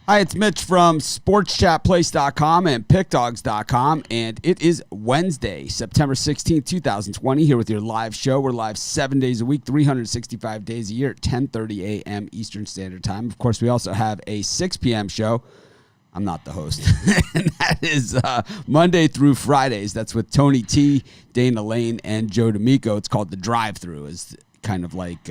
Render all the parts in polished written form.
Hi, it's Mitch from SportsChatPlace.com and PickDogs.com, and it is Wednesday, September 16th, 2020, here with your live show. We're live 7 days a week, 365 days a year at 10:30 a.m. Eastern Standard Time. Of course, we also have a 6 p.m. show. I'm not the host. And that is Monday through Fridays. That's with Tony T, Dana Lane, and Joe D'Amico. It's called The Drive-Thru. It's kind of like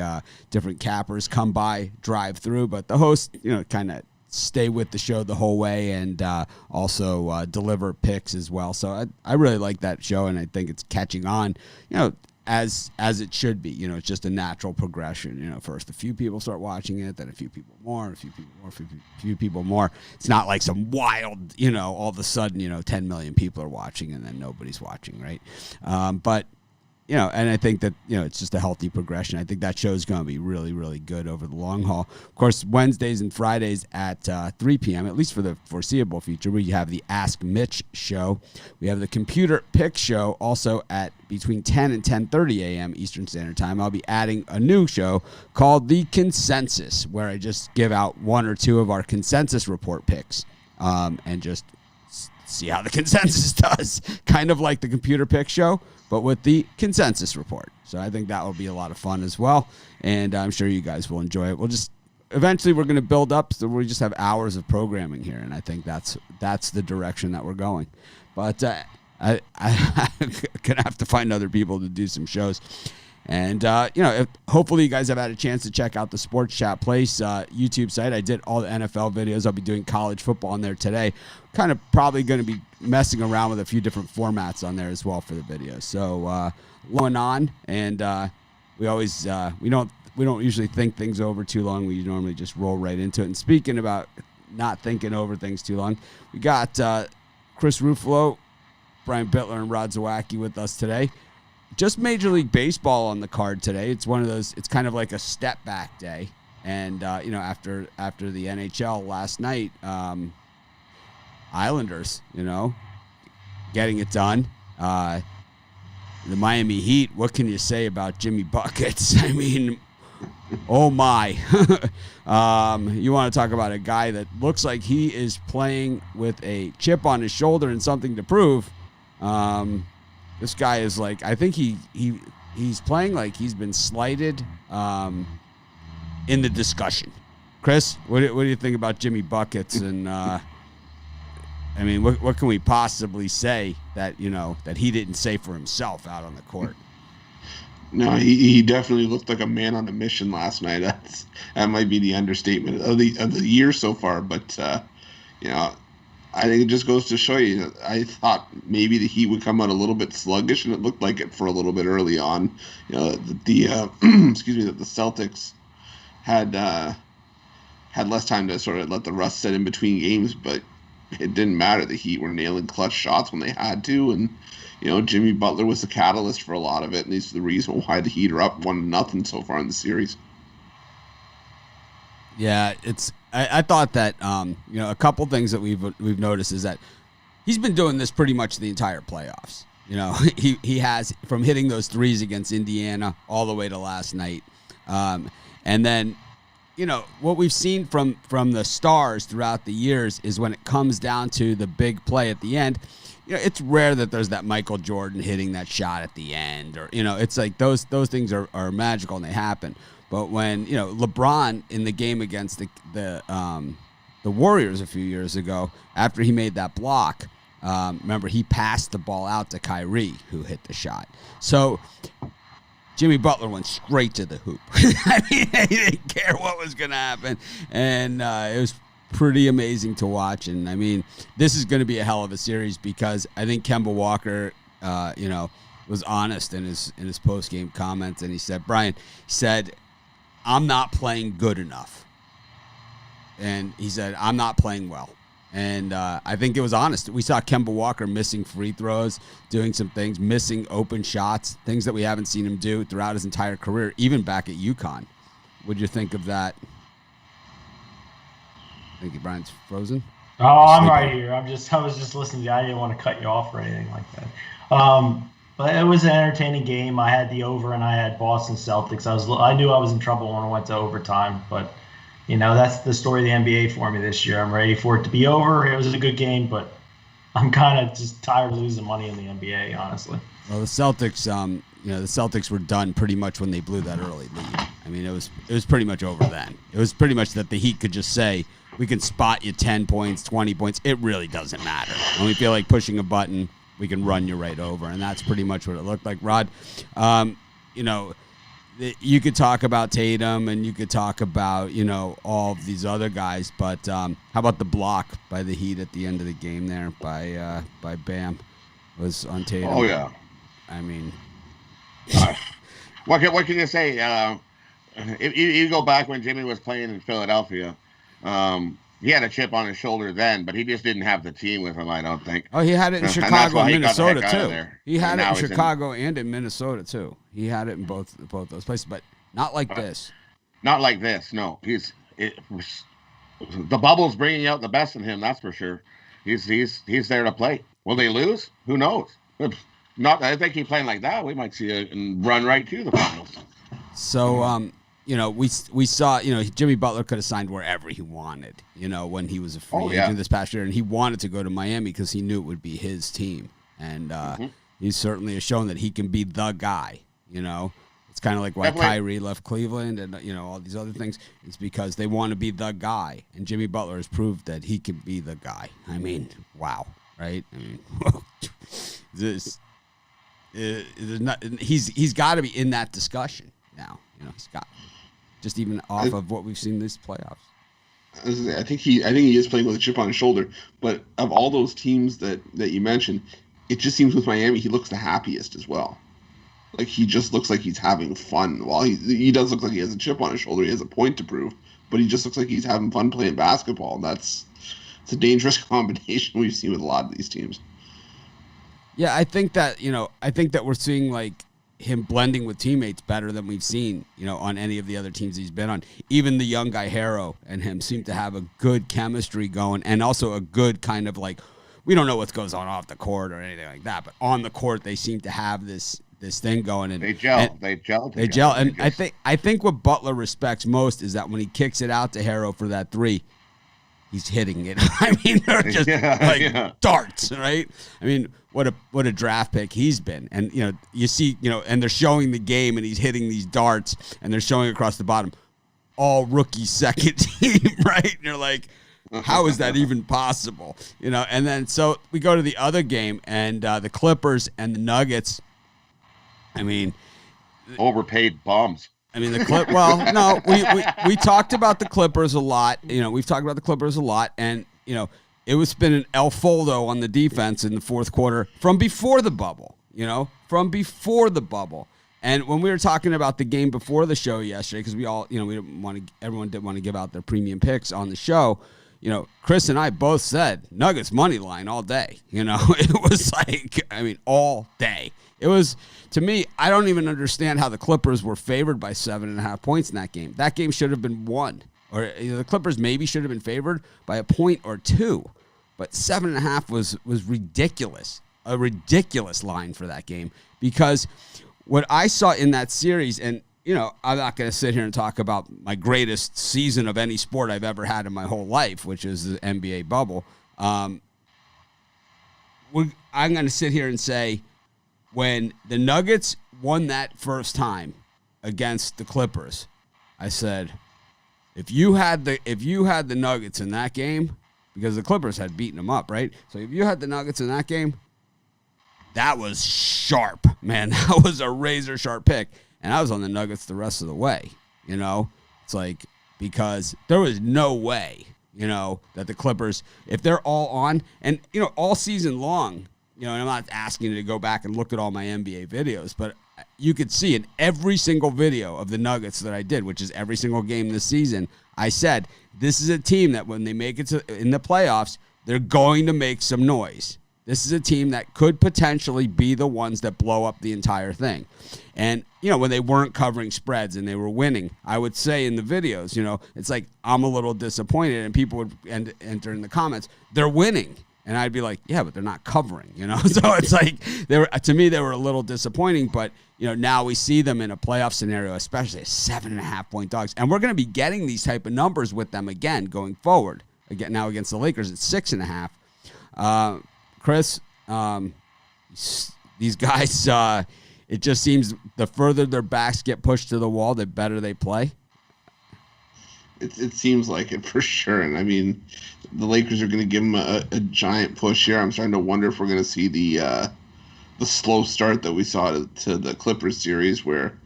different cappers come by, drive through, but the host, kind of stay with the show the whole way and also deliver picks as well. So I really like that show, and I think it's catching on, as it should be. It's just a natural progression. First a few people start watching it, then a few people more, a few people more, a few people more. It's not like some wild, all of a sudden, 10 million people are watching and then nobody's watching, right? But and I think that, it's just a healthy progression. I think that show is going to be really, really good over the long haul. Of course, Wednesdays and Fridays at 3 p.m., at least for the foreseeable future, we have the Ask Mitch show. We have the Computer Pick show also at between 10 and 10:30 a.m. Eastern Standard Time. I'll be adding a new show called The Consensus, where I just give out one or two of our consensus report picks and just see how the consensus does. Kind of like the Computer Pick show, but with the consensus report. So I think that will be a lot of fun as well, and I'm sure you guys will enjoy it. Eventually we're going to build up so we just have hours of programming here, and I think that's the direction that we're going. But I'm going to have to find other people to do some shows. And, hopefully you guys have had a chance to check out the Sports Chat Place YouTube site. I did all the NFL videos. I'll be doing college football on there today. Kind of probably going to be messing around with a few different formats on there as well for the videos. So, going on, and we always we don't usually think things over too long. We normally just roll right into it. And speaking about not thinking over things too long, we got Chris Ruffalo, Brian Bittler, and Rod Zawacki with us today. Just Major League Baseball on the card today. It's one of those. It's kind of like a step back day, and after the NHL last night, Islanders, getting it done. The Miami Heat. What can you say about Jimmy Buckets? I mean, oh my! You want to talk about a guy that looks like he is playing with a chip on his shoulder and something to prove. This guy is like, I think he's playing like he's been slighted in the discussion. Chris, what do you think about Jimmy Buckets? And what can we possibly say that that he didn't say for himself out on the court? No, he definitely looked like a man on a mission last night. That might be the understatement of the year so far. But I think it just goes to show you. I thought maybe the Heat would come out a little bit sluggish, and it looked like it for a little bit early on. The excuse me, that the Celtics had less time to sort of let the rust set in between games, but it didn't matter. The Heat were nailing clutch shots when they had to, and Jimmy Butler was the catalyst for a lot of it, and he's the reason why the Heat are up 1-0 so far in the series. Yeah, I thought that a couple things that we've noticed is that he's been doing this pretty much the entire playoffs. He has, from hitting those threes against Indiana all the way to last night, and then what we've seen from the stars throughout the years is when it comes down to the big play at the end. It's rare that there's that Michael Jordan hitting that shot at the end, or it's like those things are magical and they happen. But when LeBron in the game against the Warriors a few years ago, after he made that block, remember he passed the ball out to Kyrie, who hit the shot. So Jimmy Butler went straight to the hoop. I mean, he didn't care what was going to happen, and it was pretty amazing to watch. And I mean, this is going to be a hell of a series because I think Kemba Walker, was honest in his post game comments, and he said, Brian said, I'm not playing good enough. And he said, I'm not playing well. And I think it was honest. We saw Kemba Walker missing free throws, doing some things, missing open shots, things that we haven't seen him do throughout his entire career, even back at UConn. What'd you think of that? I think Brian's frozen. Oh, I'm right here. I was just listening to you. I didn't want to cut you off or anything like that. But it was an entertaining game. I had the over and I had Boston Celtics. I knew I was in trouble when I went to overtime, but That's the story of the NBA for me this year. I'm ready for it to be over. It was a good game, but I'm kind of just tired of losing money in the NBA, honestly. Well, the Celtics, the Celtics were done pretty much when they blew that early lead. I mean, it was pretty much over then. It was pretty much that the Heat could just say, we can spot you 10 points, 20 points. It really doesn't matter. When we feel like pushing a button, we can run you right over. And that's pretty much what it looked like. Rod, you could talk about Tatum and you could talk about, all of these other guys. But how about the block by the Heat at the end of the game there by Bam? Was on Tatum. Oh, yeah. I mean, what can you say? If you go back when Jimmy was playing in Philadelphia, he had a chip on his shoulder then, but he just didn't have the team with him, I don't think. Oh, he had it in Chicago and Minnesota too. He had it in Chicago and in Minnesota too. He had it in both those places, but not like this. Not like this. No, the bubble's bringing out the best in him. That's for sure. He's there to play. Will they lose? Who knows? If they keep playing like that, we might see a run right to the finals. So, we saw, Jimmy Butler could have signed wherever he wanted, when he was a free agent this past year, and he wanted to go to Miami because he knew it would be his team, and he certainly has shown that he can be the guy. It's kind of like why Kyrie left Cleveland, and all these other things. It's because they want to be the guy, and Jimmy Butler has proved that he can be the guy. I mean, wow, right? I mean, he's got to be in that discussion now. He's got just even off of what we've seen these playoffs. I think he is playing with a chip on his shoulder. But of all those teams that you mentioned, it just seems with Miami he looks the happiest as well. Like he just looks like he's having fun. While he does look like he has a chip on his shoulder, he has a point to prove. But he just looks like he's having fun playing basketball. And it's a dangerous combination we've seen with a lot of these teams. Yeah, I think that we're seeing like him blending with teammates better than we've seen, on any of the other teams he's been on. Even the young guy Harrow and him seem to have a good chemistry going, and also a good kind of like, we don't know what goes on off the court or anything like that, but on the court they seem to have this thing going, and they gel. And I think what Butler respects most is that when he kicks it out to Harrow for that three, he's hitting it. I mean, they're just darts, right? I mean, what a draft pick he's been. And, you see, and they're showing the game and he's hitting these darts and they're showing across the bottom, all rookie second team, right? And you're like, how is that even possible? And then so we go to the other game and the Clippers and the Nuggets. I mean, overpaid bums. I mean, we talked about the Clippers a lot. We've talked about the Clippers a lot, and it was been an El Foldo on the defense in the fourth quarter from before the bubble. And when we were talking about the game before the show yesterday, because we all, everyone didn't want to give out their premium picks on the show. Chris and I both said Nuggets money line all day. It was like, all day. It was, to me, I don't even understand how the Clippers were favored by 7.5 points in that game. That game should have been won. Or the Clippers maybe should have been favored by a point or two. But 7.5 was ridiculous. A ridiculous line for that game. Because what I saw in that series, and, I'm not going to sit here and talk about my greatest season of any sport I've ever had in my whole life, which is the NBA bubble. I'm going to sit here and say, when the Nuggets won that first time against the Clippers, I said, if you had the Nuggets in that game, because the Clippers had beaten them up, right? So if you had the Nuggets in that game, that was sharp, man. That was a razor sharp pick. And I was on the Nuggets the rest of the way, It's like, because there was no way, that the Clippers, if they're all on, and, all season long, and I'm not asking you to go back and look at all my NBA videos, but you could see in every single video of the Nuggets that I did, which is every single game this season, I said, this is a team that when they make it in the playoffs, they're going to make some noise. This is a team that could potentially be the ones that blow up the entire thing. And, when they weren't covering spreads and they were winning, I would say in the videos, it's like, I'm a little disappointed, and people would enter in the comments, they're winning. And I'd be like, yeah, but they're not covering, you know? So it's like, to me, they were a little disappointing, but, you know, now we see them in a playoff scenario, especially a 7.5-point dogs. And we're going to be getting these type of numbers with them again going forward. Again, now against the Lakers, it's 6.5. Chris, these guys, it just seems the further their backs get pushed to the wall, the better they play. It seems like it for sure. And I mean, the Lakers are going to give them a giant push here. I'm starting to wonder if we're going to see the slow start that we saw to the Clippers series, where,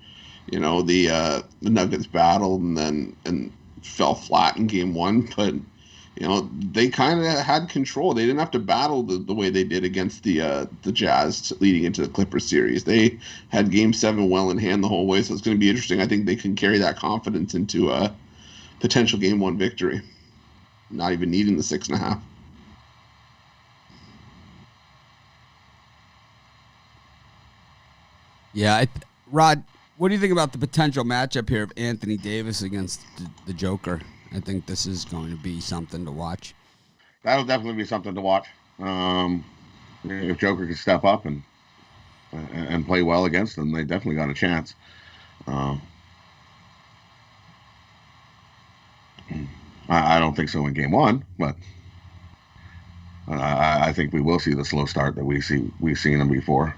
you know, the Nuggets battled and fell flat in game one. But, you know, they kind of had control. They didn't have to battle the way they did against the Jazz leading into the Clippers series. They had game 7 well in hand the whole way. So it's going to be interesting. I think they can carry that confidence into potential game 1 victory, not even needing the 6.5. Yeah, Rod, what do you think about the potential matchup here of Anthony Davis against the Joker? I think this is going to be something to watch. That'll definitely be something to watch. If Joker can step up and play well against them, they definitely got a chance. I don't think so in game 1, but I think we will see the slow start that we've seen them before.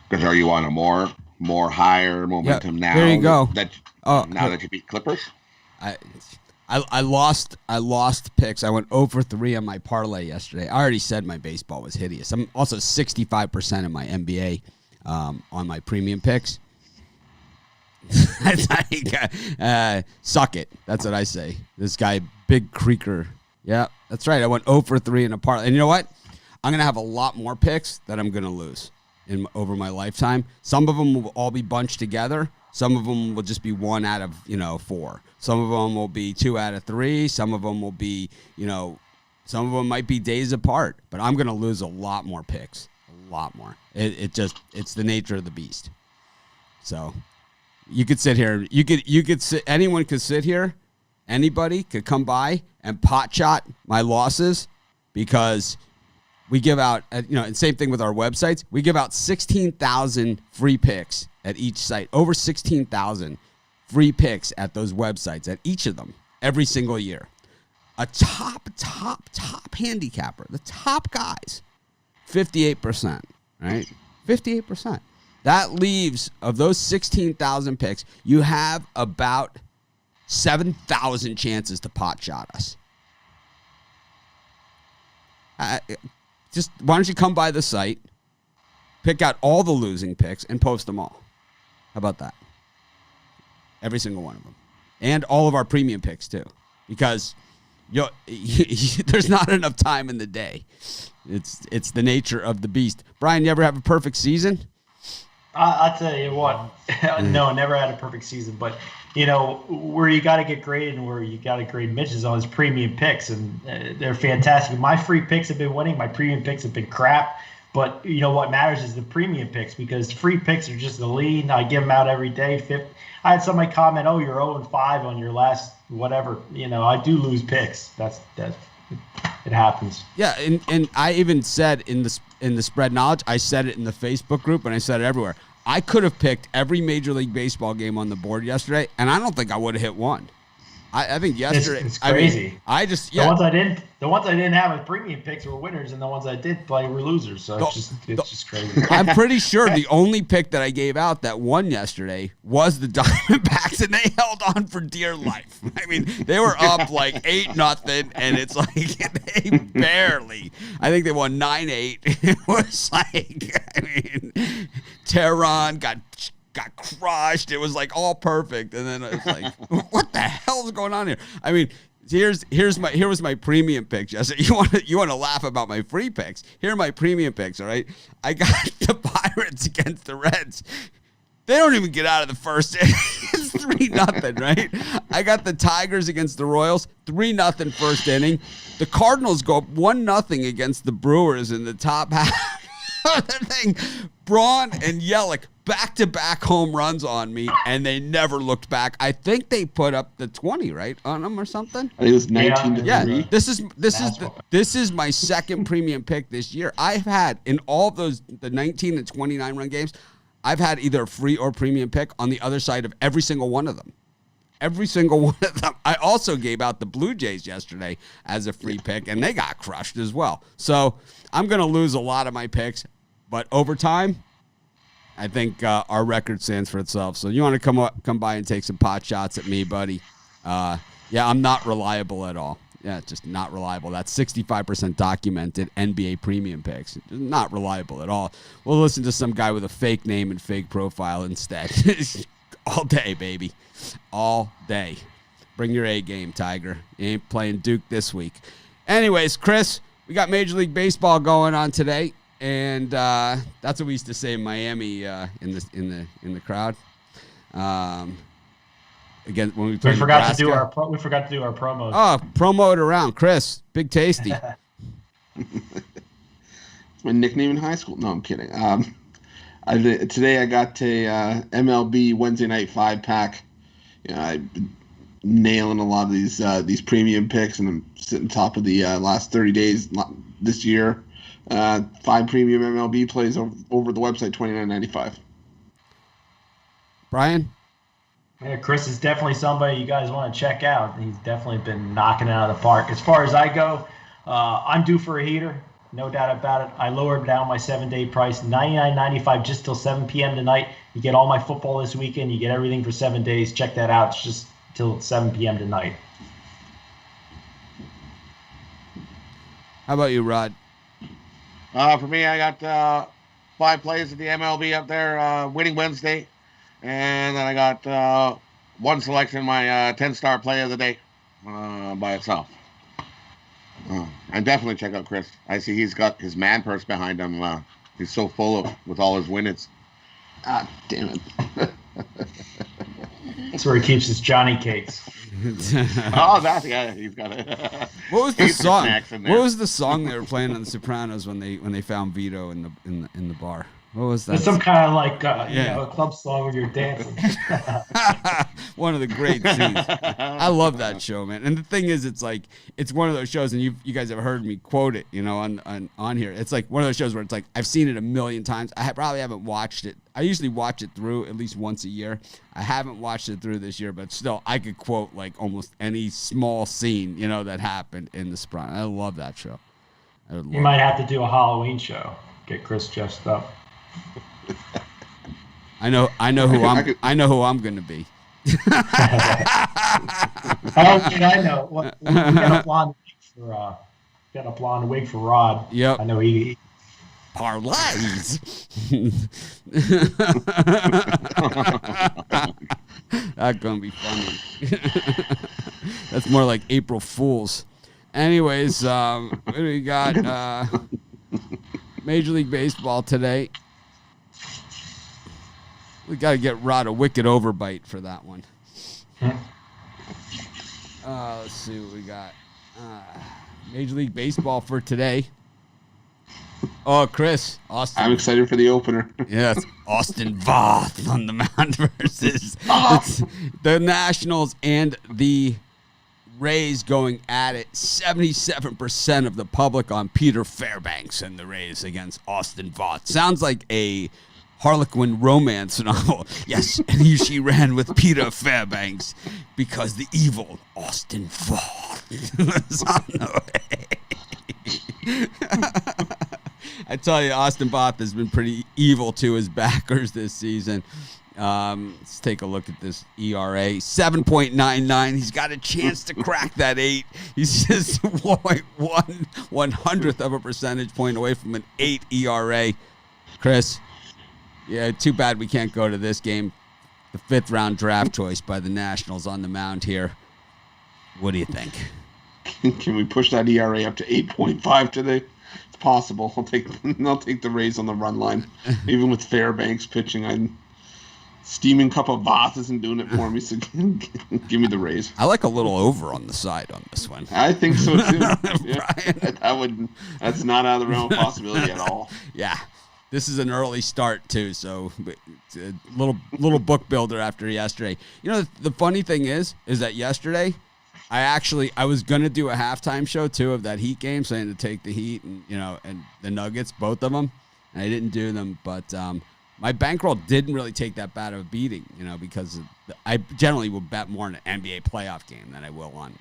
Because are you on a more higher momentum now? There you go. That you beat Clippers. I lost picks. I went 0 for 3 on my parlay yesterday. I already said my baseball was hideous. I'm also 65% in my NBA on my premium picks. Suck it. That's what I say. This guy, Big Creaker. Yeah, that's right. I went 0 for 3 in a parlay. And you know what? I'm going to have a lot more picks that I'm going to lose over my lifetime. Some of them will all be bunched together. Some of them will just be 1 out of, 4. Some of them will be 2 out of 3. Some of them will be, some of them might be days apart. But I'm going to lose a lot more picks. A lot more. It's the nature of the beast. So you could sit here. You could sit. Anyone could sit here. Anybody could come by and pot shot my losses, because we give out, and same thing with our websites. We give out 16,000 free picks at each site. Over 16,000 free picks at those websites, at each of them, every single year. A top handicapper, the top guys, 58%, right? 58%. That leaves, of those 16,000 picks, you have about 7,000 chances to pot shot us. Just why don't you come by the site, pick out all the losing picks, and post them all? How about that? Every single one of them. And all of our premium picks, too. Because there's not enough time in the day. It's the nature of the beast. Brian, you ever have a perfect season? I'll tell you what. No, never had a perfect season. But, where you got to get graded and where you got to grade Mitch is on his premium picks. And they're fantastic. My free picks have been winning. My premium picks have been crap. But, what matters is the premium picks, because free picks are just the lead. I give them out every day. I had somebody comment, "Oh, you're 0-5 on your last whatever." I do lose picks. That's it happens. Yeah, and I even said in the spread knowledge, I said it in the Facebook group, and I said it everywhere. I could have picked every Major League Baseball game on the board yesterday, and I don't think I would have hit one. I think yesterday it's crazy. The ones I didn't have as premium picks were winners, and the ones I did play were losers. So it's just crazy. I'm pretty sure the only pick that I gave out that won yesterday was the Diamondbacks, and they held on for dear life. I mean, they were up like 8-0, and it's like they barely. I think they won 9-8. It was like, Tehran got crushed. It was like all perfect, and then it's like, what the hell's going on here? I mean, here was my premium picks. You want to laugh about my free picks? Here are my premium picks. All right, I got the Pirates against the Reds. They don't even get out of the first inning. It's 3-0, right? I got the Tigers against the Royals, 3-0 first inning. The Cardinals go up 1-0 against the Brewers in the top half of the thing. Braun and Yelich back-to-back home runs on me, and they never looked back. I think they put up the 20, right, on them or something. I think it was 19 to 3. Yeah, this is my second premium pick this year. I've had in all those the 19 and 29 run games, I've had either a free or premium pick on the other side of every single one of them. Every single one of them. I also gave out the Blue Jays yesterday as a free pick, and they got crushed as well. So I'm going to lose a lot of my picks, but over time, I think our record stands for itself. So you want to come by and take some pot shots at me, buddy? Yeah, I'm not reliable at all. Yeah, just not reliable. That's 65% documented NBA premium picks. Not reliable at all. We'll listen to some guy with a fake name and fake profile instead. All day, baby. All day. Bring your A game, Tiger. You ain't playing Duke this week. Anyways, Chris, we got Major League Baseball going on today. And that's what we used to say in Miami in the crowd. Again, when we played forgot Nebraska. to do our promos. Oh, promo it around, Chris. Big Tasty. It's my nickname in high school. No, I'm kidding. Today I got a MLB Wednesday night 5-pack. I've been nailing a lot of these premium picks, and I'm sitting top of the last 30 days this year. 5 premium MLB plays over the website, $29.95. Brian? Yeah, Chris is definitely somebody you guys want to check out. He's definitely been knocking it out of the park. As far as I go, I'm due for a heater, no doubt about it. I lowered down my 7-day price, $99.95 just till 7 p.m. tonight. You get all my football this weekend. You get everything for 7 days. Check that out. It's just till 7 p.m. tonight. How about you, Rod? For me, I got 5 plays at the MLB up there, winning Wednesday. And then I got one selection, my 10-star play of the day by itself. And definitely check out Chris. I see he's got his man purse behind him. He's so full with all his winnings. Ah, damn it. That's where he keeps his Johnny cakes. Yeah, he's got it. What was the song? What was the song they were playing on The Sopranos when they found Vito in the bar? What was that? It's some kind of like a club song where you're dancing. One of the great scenes. I love that show, man. And the thing is, it's like it's one of those shows, and you guys have heard me quote it, on here. It's like one of those shows where it's like I've seen it a million times. I probably haven't watched it. I usually watch it through at least once a year. I haven't watched it through this year, but still, I could quote like almost any small scene, that happened in The Sopranos. I love that show. You might have to do a Halloween show. Get Chris dressed up. I know who I'm going to be. I know. We got a blonde wig for Rod. Yep. I know he parlays. That's gonna be funny. That's more like April Fools. Anyways, what do we got? Major League Baseball today. We got to get Rod a wicked overbite for that one. Let's see what we got. Major League Baseball for today. Oh, Chris, Austin. I'm excited for the opener. Yes, Austin Voth on the mound versus the Nationals and the Rays going at it. 77% of the public on Peter Fairbanks and the Rays against Austin Voth. Sounds like a Harlequin romance novel. Yes, and she ran with Peter Fairbanks because the evil Austin Voth was on the way. I tell you, Austin Voth has been pretty evil to his backers this season. Let's take a look at this ERA. 7.99. He's got a chance to crack that 8. He's just 1/100th of a percentage point away from an 8 ERA. Chris, yeah, too bad we can't go to this game. The 5th round draft choice by the Nationals on the mound here. What do you think? Can we push that ERA up to 8.5 today? It's possible. I'll take the Rays on the run line. Even with Fairbanks pitching, steaming cup of Voth isn't doing it for me, so give me the Rays. I like a little over on the side on this one. I think so too. Yeah. That's not out of the realm of possibility at all. Yeah. this is an early start too, so it's a little book builder after yesterday. You know, the funny thing is that yesterday, I was gonna do a halftime show too of that Heat game, so I had to take the Heat and and the Nuggets, both of them, and I didn't do them. But my bankroll didn't really take that bad of a beating, because I generally will bet more on an NBA playoff game than I will on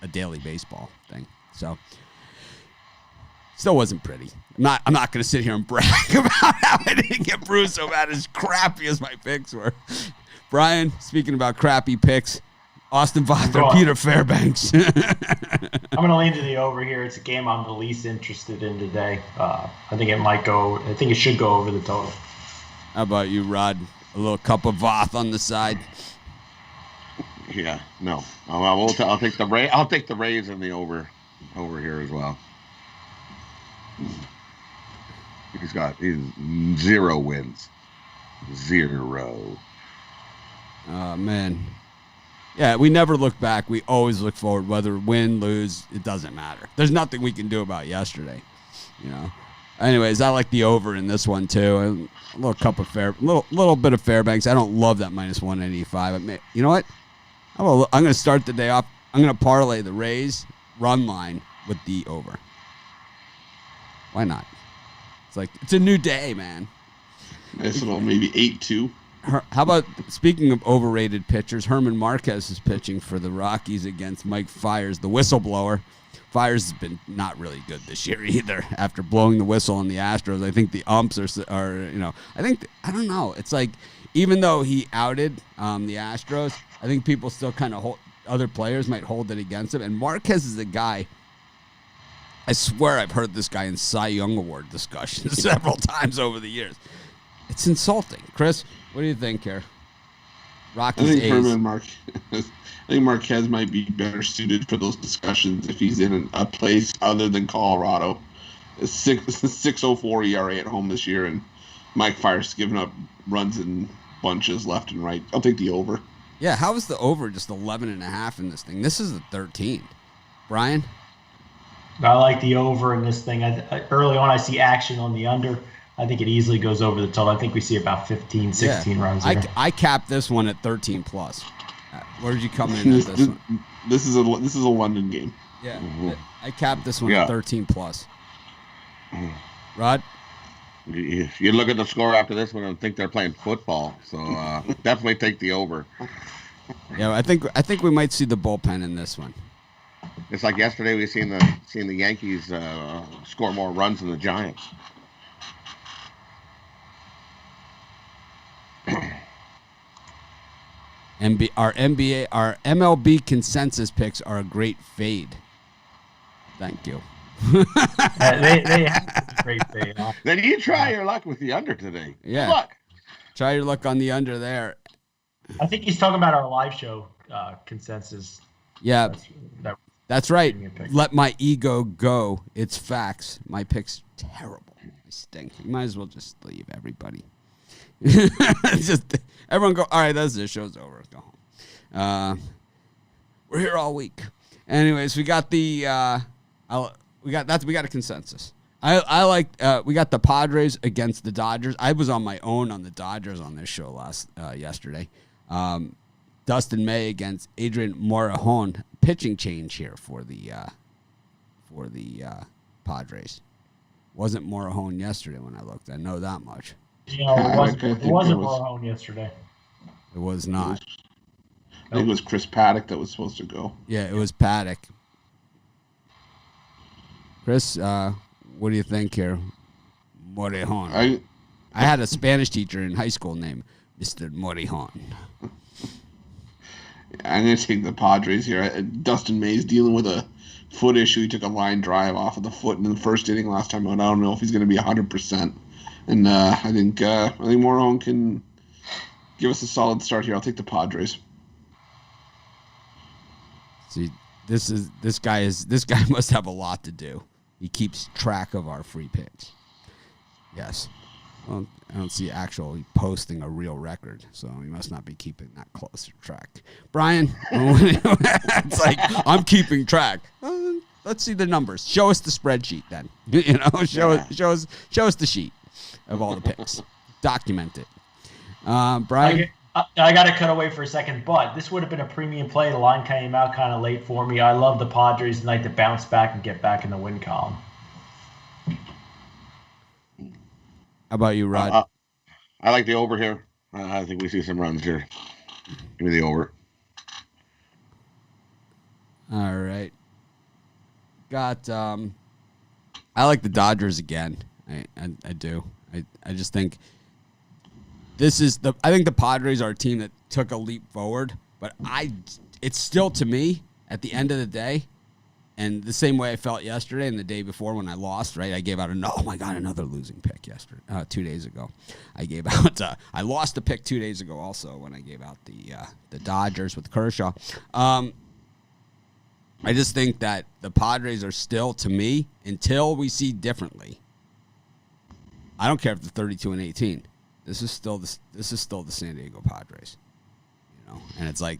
a daily baseball thing. So. Still wasn't pretty. I'm not going to sit here and brag about how I didn't get bruised so bad, as crappy as my picks were. Brian, speaking about crappy picks, Austin Voth or Peter Fairbanks? I'm going to lean to the over here. It's a game I'm the least interested in today. I think it should go over the total. How about you, Rod? A little cup of Voth on the side. Yeah, no. I'll take the Rays and the over here as well. He's 0 wins. 0. Oh, man. Yeah, we never look back. We always look forward. Whether win, lose, it doesn't matter. There's nothing we can do about yesterday. Anyways, I like the over in this one too. A little cup of little bit of Fairbanks. I don't love that minus 185. You know what? I'm going to start the day off. I'm going to parlay the Rays run line with the over. Why not? It's a new day, man. Nice little maybe 8-2. How about, speaking of overrated pitchers, Herman Marquez is pitching for the Rockies against Mike Fiers, the whistleblower. Fiers has been not really good this year either after blowing the whistle on the Astros. I think the umps are I don't know. It's like, even though he outed the Astros, I think people still kind of other players might hold it against him. And Marquez is a guy, I swear I've heard this guy in Cy Young Award discussions several times over the years. It's insulting. Chris, what do you think here? Rockies, I think Marquez might be better suited for those discussions if he's in a place other than Colorado. A 6.04 ERA at home this year, and Mike Fiers giving up runs in bunches left and right. I'll take the over. Yeah, how is the over just 11.5 in this thing? This is the 13. Brian? I like the over in this thing. Early on, I see action on the under. I think it easily goes over the total. I think we see about 15, 16 runs here. I capped this one at 13 plus. Where did you come in at this one? This is a London game. Yeah, I capped this one at 13 plus. Rod? You look at the score after this one and think they're playing football. So definitely take the over. Yeah, I think we might see the bullpen in this one. It's like yesterday we seen the Yankees score more runs than the Giants. Our MLB consensus picks are a great fade. Thank you. They have a great fade. Then you try your luck with the under today. Yeah. Good luck. Try your luck on the under there. I think he's talking about our live show consensus. Yeah. That's right. Let my ego go. It's facts. My pick's terrible. I stink. You might as well just leave, everybody. Just everyone go. All right, that's it. Show's over. Go home. We're here all week. Anyways, we got we got a consensus. I like we got the Padres against the Dodgers. I was on my own on the Dodgers on this show yesterday. Dustin May against Adrian Morejon. Pitching change here for the Padres. Wasn't Morejon yesterday when I looked. I know that much. Yeah, it wasn't Morejon yesterday. It was not. I think it was Chris Paddock that was supposed to go. Yeah, it was Paddock. Chris, what do you think here? Morejon. I had a Spanish teacher in high school named Mr. Morejon. I'm going to take the Padres here. Dustin May's dealing with a foot issue. He took a line drive off of the foot in the first inning last time out. I don't know if he's going to be 100%. And I think Morejon can give us a solid start here. I'll take the Padres. See, this guy must have a lot to do. He keeps track of our free picks. Yes. Well, I don't see actually posting a real record, so he must not be keeping that close track. Brian, it's like, I'm keeping track. Let's see the numbers. Show us the spreadsheet then. Show us the sheet. of all the picks. Document it. Brian? I got to cut away for a second, but this would have been a premium play. The line came out kind of late for me. I love the Padres tonight to bounce back and get back in the win column. How about you, Rod? I like the over here. I think we see some runs here. Give me the over. All right. Got I like the Dodgers again. I do. I just think I think the Padres are a team that took a leap forward, but it's still, to me, at the end of the day, and the same way I felt yesterday and the day before when I lost, right? I gave out another losing pick yesterday, 2 days ago. I gave out I lost a pick 2 days ago also when I gave out the Dodgers with Kershaw. I just think that the Padres are still, to me, until we see differently. I don't care if they're 32-18. This is still the San Diego Padres, and it's like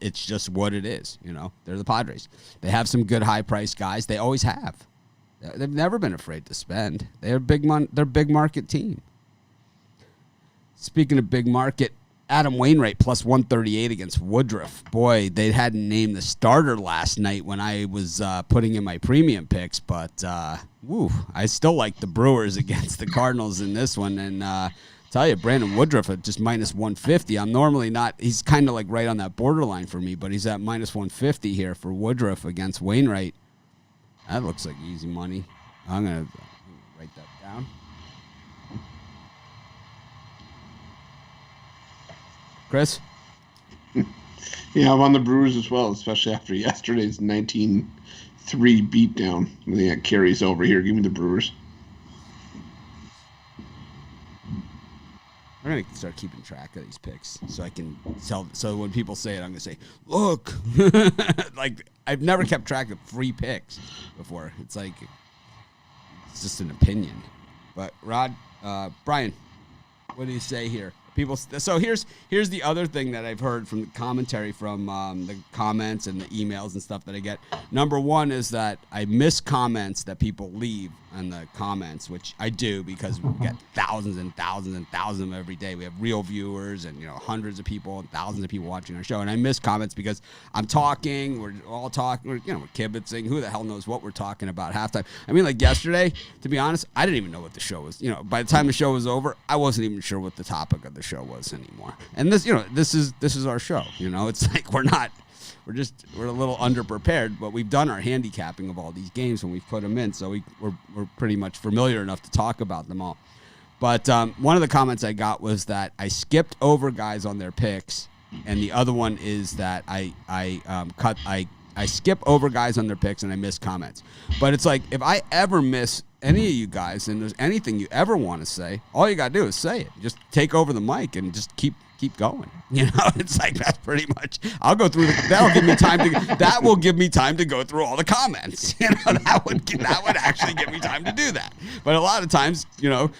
it's just what it is, They're the Padres. They have some good high priced guys. They always have. They've never been afraid to spend. They're they're a big market team. Speaking of big market, Adam Wainwright plus 138 against Woodruff. Boy, they hadn't named the starter last night when I was putting in my premium picks, but I still like the Brewers against the Cardinals in this one. And tell you, Brandon Woodruff at just minus 150. I'm normally not. He's kind of like right on that borderline for me, but he's at minus 150 here for Woodruff against Wainwright. That looks like easy money. I'm gonna write that down. Chris? Yeah, I'm on the Brewers as well, especially after yesterday's 19-3 beatdown. I think that carries over here. Give me the Brewers. I'm going to start keeping track of these picks so I can tell. So when people say it, I'm going to say, look. Like, I've never kept track of free picks before. It's like, it's just an opinion. But, Rod, Brian, what do you say here? So here's the other thing that I've heard from the commentary from the comments and the emails and stuff that I get. Number one is that I miss comments that people leave in the comments, which I do because we get thousands and thousands and thousands of them every day. We have real viewers and hundreds of people and thousands of people watching our show. And I miss comments because I'm talking, we're all talking, we're kibitzing. Who the hell knows what we're talking about halftime? I mean, like yesterday, to be honest, I didn't even know what the show was. By the time the show was over, I wasn't even sure what the topic of the show was anymore. And this is our show. It's like we're a little underprepared, but we've done our handicapping of all these games when we've put them in, so we're pretty much familiar enough to talk about them all. But one of the comments I got was that I skipped over guys on their picks, and the other one is that I skip over guys on their picks and I miss comments. But it's like, if I ever miss any of you guys and there's anything you ever want to say, all you got to do is say it. Just take over the mic and just keep going. It's like, that's pretty much, I'll go through that will give me time to go through all the comments. That would actually give me time to do that. But a lot of times,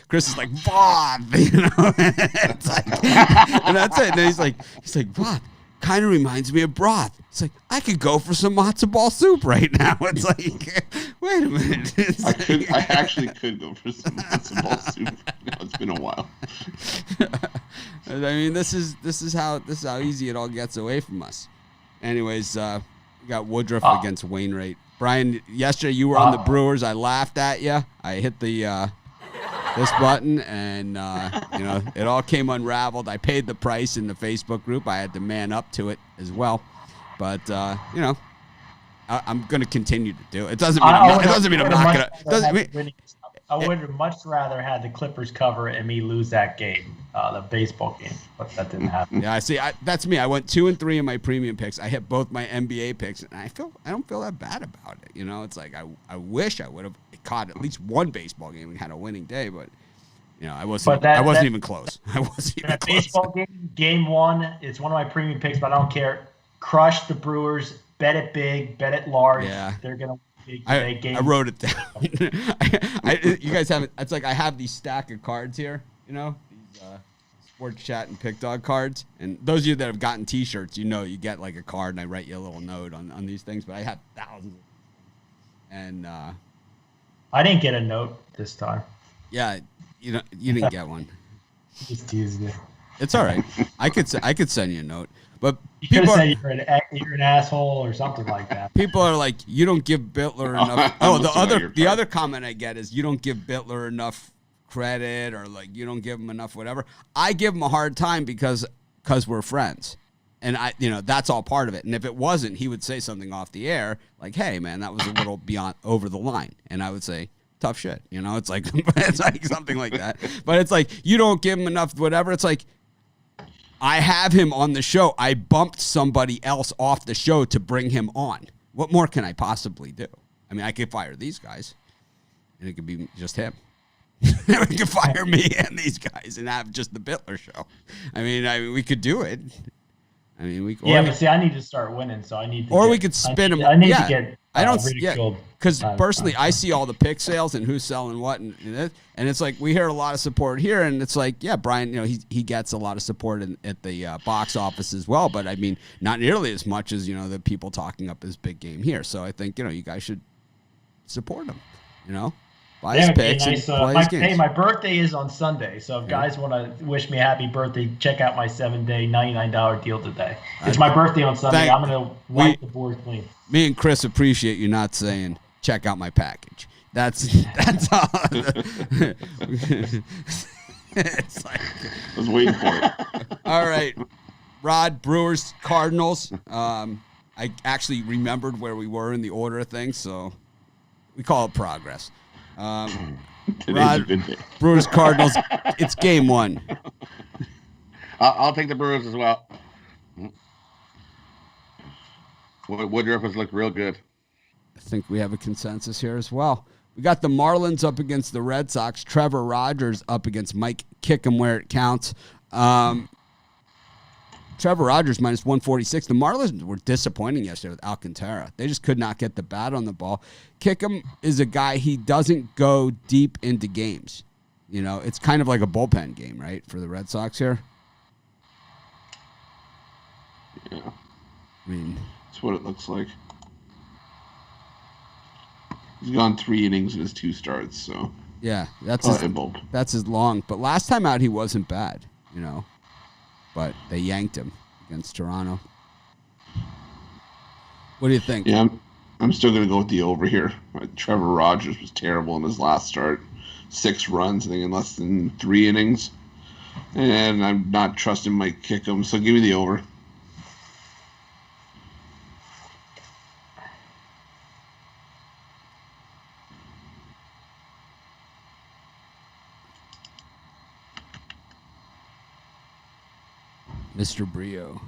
Chris is like, Bob, it's like, and that's it. And then he's like, Bob, kind of reminds me of broth. It's like, I could go for some matzo ball soup right now. It's like, wait a minute. I actually could go for some matzo ball soup. It's been a while. I mean, this is how easy it all gets away from us. Anyways, we got Woodruff against Wainwright. Brian, yesterday you were on the Brewers. I laughed at you. I hit the this button, and it all came unraveled. I paid the price in the Facebook group. I had to man up to it as well. But I'm going to continue to do it. It doesn't mean I'm not going to. I would have much rather had the Clippers cover and me lose that game, the baseball game, but that didn't happen. Yeah, I see. That's me. I went 2-3 in my premium picks. I hit both my NBA picks, and I don't feel that bad about it. It's like I wish I would have caught at least one baseball game and had a winning day, but I wasn't even close. I wasn't even close. Baseball game one. It's one of my premium picks, but I don't care. Crush the Brewers. Bet it big. Bet it large. Yeah. They're gonna. I wrote it down. You guys haven't. It's like I have these stack of cards here. These Sports Chat and Pick Dog cards. And those of you that have gotten T-shirts, you get like a card, and I write you a little note on these things. But I have thousands. And I didn't get a note this time. Yeah, You didn't get one. Just teasing you. It's all right. I could send you a note, but You could people have said you're an asshole or something like that. people are like, you don't give Bitler enough. I'm the listening to your part. other comment I get is you don't give Bitler enough credit, or like you don't give him enough whatever. I give him a hard time because we're friends. And that's all part of it. And if it wasn't, he would say something off the air like, "Hey, man, that was a little beyond over the line." And I would say, "Tough shit." It's like it's like something like that. But it's like you don't give him enough whatever. It's like I have him on the show. I bumped somebody else off the show to bring him on. What more can I possibly do? I mean, I could fire these guys, and it could be just him. We could fire me and these guys and have just the Bitler show. I mean, we could do it. I mean, but see, I need to start winning, so I need to. Or we could spin them. I need to get. I don't. ridiculed. Because personally, I see all the pick sales and who's selling what, and it's like we hear a lot of support here, and it's like, yeah, Brian, he gets a lot of support at the box office as well, but I mean, not nearly as much as the people talking up his big game here. So I think you guys should support him. Buy his picks and play his games. Hey, my birthday is on Sunday, so if guys want to wish me a happy birthday, check out my 7-day $99 deal today. It's my birthday on Sunday. I'm going to wipe the board clean. Me and Chris appreciate you not saying, check out my package. That's all. It's like, I was waiting for it. All right. Rod, Brewers, Cardinals. I actually remembered where we were in the order of things, so we call it progress. Rod, a good day. Brewers, Cardinals. It's game one. I'll take the Brewers as well. Woodruff has looked real good. I think we have a consensus here as well. We got the Marlins up against the Red Sox. Trevor Rogers up against Mike Kickham where it counts. Trevor Rogers minus 146. The Marlins were disappointing yesterday with Alcantara. They just could not get the bat on the ball. Kickham is a guy, he doesn't go deep into games. It's kind of like a bullpen game, right, for the Red Sox here? Yeah. I mean, that's what it looks like. He's gone 3 innings in his 2 starts, so yeah, that's his long. But last time out, he wasn't bad, But they yanked him against Toronto. What do you think? Yeah, I'm still going to go with the over here. Trevor Rogers was terrible in his last start. 6 runs, I think, in less than 3 innings. And I'm not trusting Mike Kickham, so give me the over. Mr. Brio.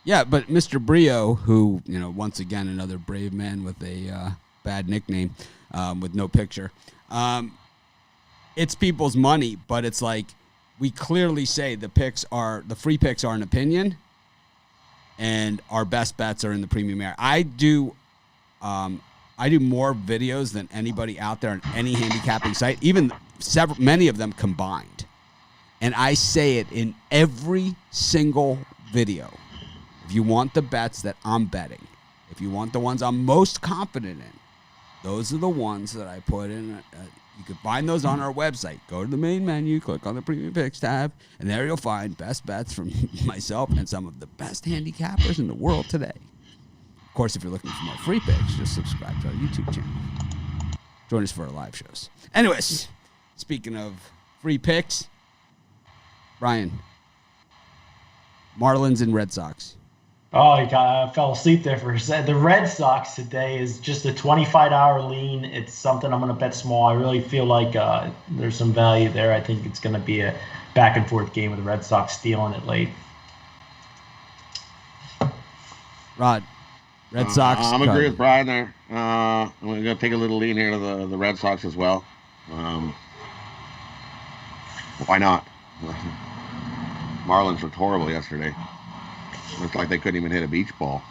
Yeah, but Mr. Brio, who, once again, another brave man with a bad nickname, with no picture. It's people's money, but it's like we clearly say the free picks are an opinion, and our best bets are in the premium area. I do more videos than anybody out there on any handicapping site, even many of them combined. And I say it in every single video. If you want the bets that I'm betting, if you want the ones I'm most confident in, those are the ones that I put in. You can find those on our website. Go to the main menu, click on the Premium Picks tab, and there you'll find best bets from myself and some of the best handicappers in the world today. Of course, if you're looking for more free picks, just subscribe to our YouTube channel. Join us for our live shows. Anyways, speaking of free picks, Brian, Marlins and Red Sox. Oh, I fell asleep there for a second. The Red Sox today is just a $25 lean. It's something I'm going to bet small. I really feel like there's some value there. I think it's going to be a back-and-forth game with the Red Sox stealing it late. Rod, Red Sox. I'm agree with Brian there. I'm going to take a little lean here to the Red Sox as well. Why not? Marlins looked horrible yesterday. Looked like they couldn't even hit a beach ball.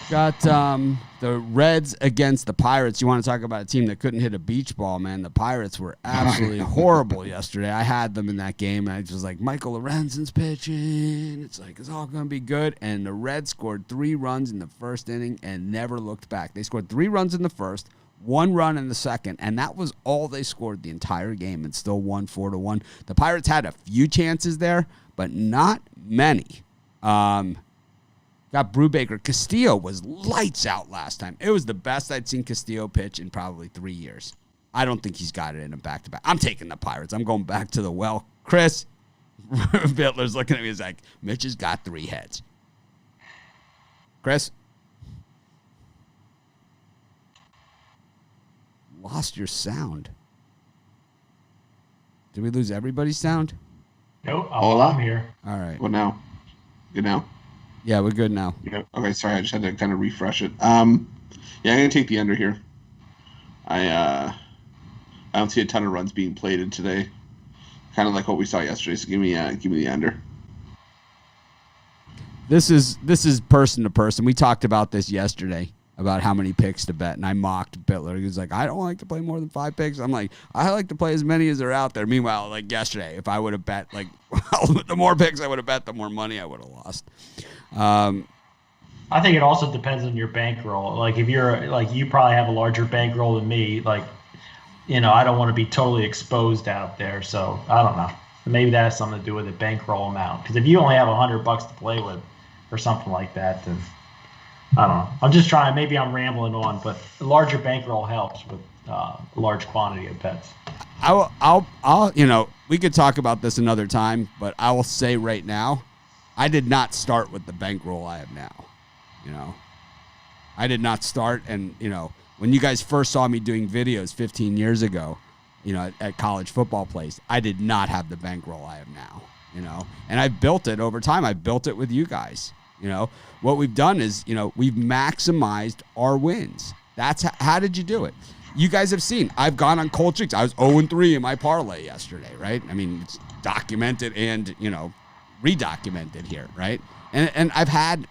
Got the Reds against the Pirates. You want to talk about a team that couldn't hit a beach ball, man. The Pirates were absolutely horrible yesterday. I had them in that game, and I was like, Michael Lorenzen's pitching. It's like, it's all going to be good. And the Reds scored 3 runs in the first inning and never looked back. They scored 3 runs in the first, 1 run in the second, and that was all they scored the entire game and still won 4-1. The Pirates had a few chances there, but not many. Got Brubaker. Castillo was lights out last time. It was the best I'd seen Castillo pitch in probably 3 years. I don't think he's got it in a back-to-back. I'm taking the Pirates. I'm going back to the well. Chris, Bittler's looking at me. He's like, Mitch has got 3 heads. Chris? Lost your sound. Did we lose everybody's sound? Nope. Hola. I'm here. All right. What now? Good now? Yeah, we're good now. Yeah. Okay, sorry, I just had to kind of refresh it. Yeah, I'm gonna take the under here. I don't see a ton of runs being played in today. Kind of like what we saw yesterday. So give me the under. This is person to person. We talked about this yesterday about how many picks to bet, and I mocked Bittler. He was like, I don't like to play more than 5 picks. I'm like, I like to play as many as are out there. Meanwhile, like yesterday, if I would have bet, like, the more picks I would have bet, the more money I would have lost. I think it also depends on your bankroll. Like if you're like you probably have a larger bankroll than me. Like, you know, I don't want to be totally exposed out there. So I don't know. Maybe that has something to do with the bankroll amount. Because if you only have $100 to play with, or something like that, then I don't know. I'm just trying. Maybe I'm rambling on, but a larger bankroll helps with a large quantity of bets. I'll. You know, we could talk about this another time, but I will say right now, I did not start with the bankroll I have now. You know, I did not start, and you know, when you guys first saw me doing videos 15 years ago, you know, at College Football Place, I did not have the bankroll I have now. You know, and I've built it over time. I built it with you guys. You know, what we've done is, you know, we've maximized our wins. That's how did you do it? You guys have seen, I've gone on cold streaks. I was 0-3 in my parlay yesterday, right? I mean, it's documented and, you know, redocumented here, right? And I've had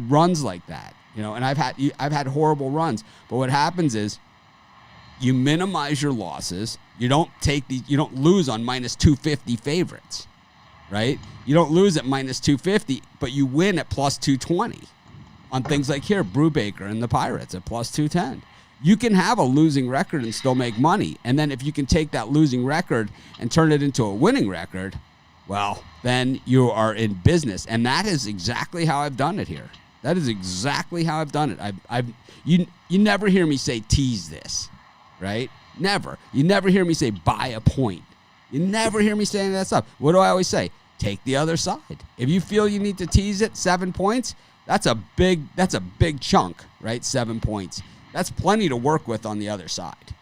runs like that, you know, and I've had horrible runs. But what happens is you minimize your losses. You don't lose on minus 250 favorites. Right? You don't lose at minus 250, but you win at plus 220 on things like here, Brubaker and the Pirates at plus 210. You can have a losing record and still make money. And then if you can take that losing record and turn it into a winning record, well, then you are in business. And that is exactly how I've done it here. That is exactly how I've done it. You never hear me say tease this, right? Never. You never hear me say buy a point. You never hear me saying that stuff. What do I always say? Take the other side. If you feel you need to tease it 7 points, that's a big chunk, right? 7 points. That's plenty to work with on the other side.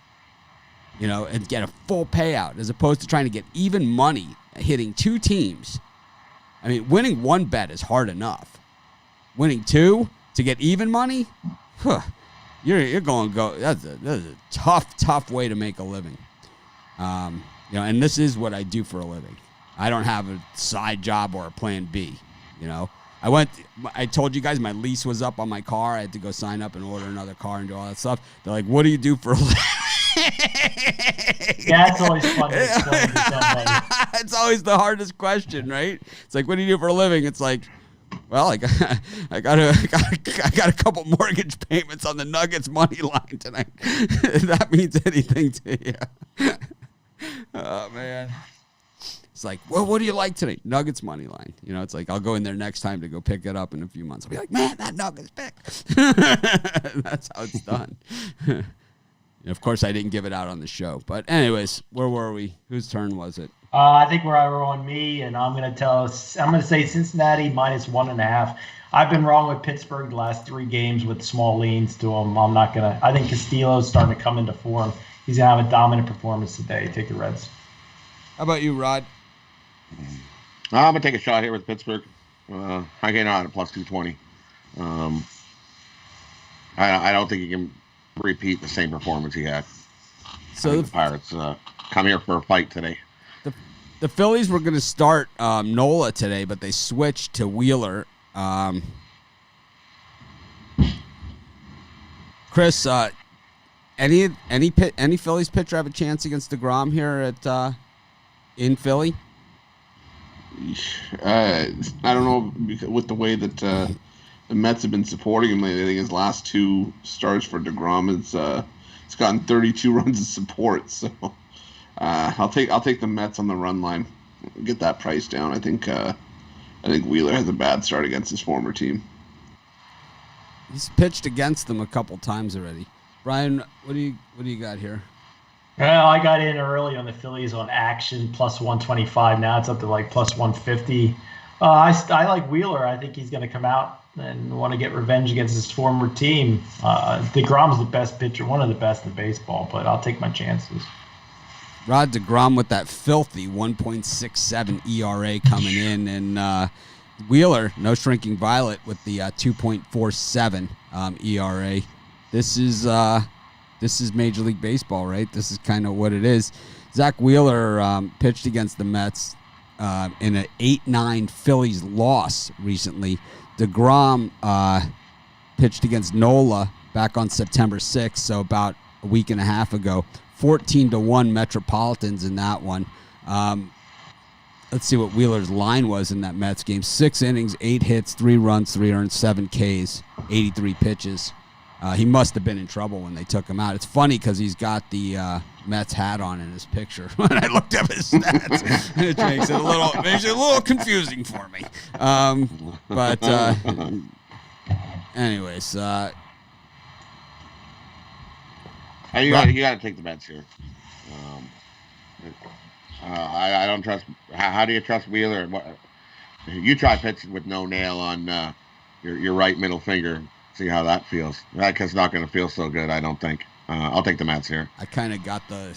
You know, and get a full payout as opposed to trying to get even money hitting 2 teams. I mean, winning 1 bet is hard enough. Winning 2 to get even money, you're going to go. That's a tough way to make a living. You know, and this is what I do for a living. I don't have a side job or a plan B. You know, I told you guys my lease was up on my car. I had to go sign up and order another car and do all that stuff. They're like, what do you do for a living? Yeah, it's always fun to explain to somebody. It's always the hardest question, right? It's like, what do you do for a living? It's like, well, I got a couple mortgage payments on the Nuggets money line tonight. If that means anything to you. Oh, man. It's like, well, what do you like today? Nuggets money line. You know, it's like I'll go in there next time to go pick it up in a few months. I'll be like, man, that Nuggets pick. That's how it's done. And of course, I didn't give it out on the show. But anyways, where were we? Whose turn was it? I think we're on me, and I'm going to say Cincinnati minus 1.5. I've been wrong with Pittsburgh the last 3 games with small leans to them. I think Castillo's starting to come into form. He's going to have a dominant performance today. Take the Reds. How about you, Rod? I'm going to take a shot here with Pittsburgh. I get on at plus 220. I don't think he can repeat the same performance he had. So the Pirates come here for a fight today. The Phillies were going to start Nola today, but they switched to Wheeler. Chris, any Phillies pitcher have a chance against DeGrom here in Philly? I don't know, with the way that the Mets have been supporting him lately. I think his last 2 starts for DeGrom It's gotten 32 runs of support. So I'll take the Mets on the run line. Get that price down. I think Wheeler has a bad start against his former team. He's pitched against them a couple times already. Brian, what do you got here? Well, I got in early on the Phillies on action plus 125. Now it's up to like plus 150. I like Wheeler. I think he's going to come out and want to get revenge against his former team. DeGrom's the best pitcher, one of the best in baseball, but I'll take my chances. Rod DeGrom with that filthy 1.67 ERA coming in, and Wheeler, no shrinking violet, with the 2.47 ERA. This is Major League Baseball, right? This is kind of what it is. Zach Wheeler pitched against the Mets in an 8-9 Phillies loss recently. DeGrom pitched against Nola back on September 6th, so about a week and a half ago. 14-1 Metropolitans in that one. Let's see what Wheeler's line was in that Mets game. 6 innings, 8 hits, 3 runs, 3 earned, 7 Ks, 83 pitches. He must have been in trouble when they took him out. It's funny because he's got the Mets hat on in his picture. When I looked up his stats, it makes it a little confusing for me. But anyways, you got to take the Mets here. I don't trust. How do you trust Wheeler? You try pitching with no nail on your right middle finger. See how that feels. That's not going to feel so good, I don't think. I'll take the Mets here. I kind of got the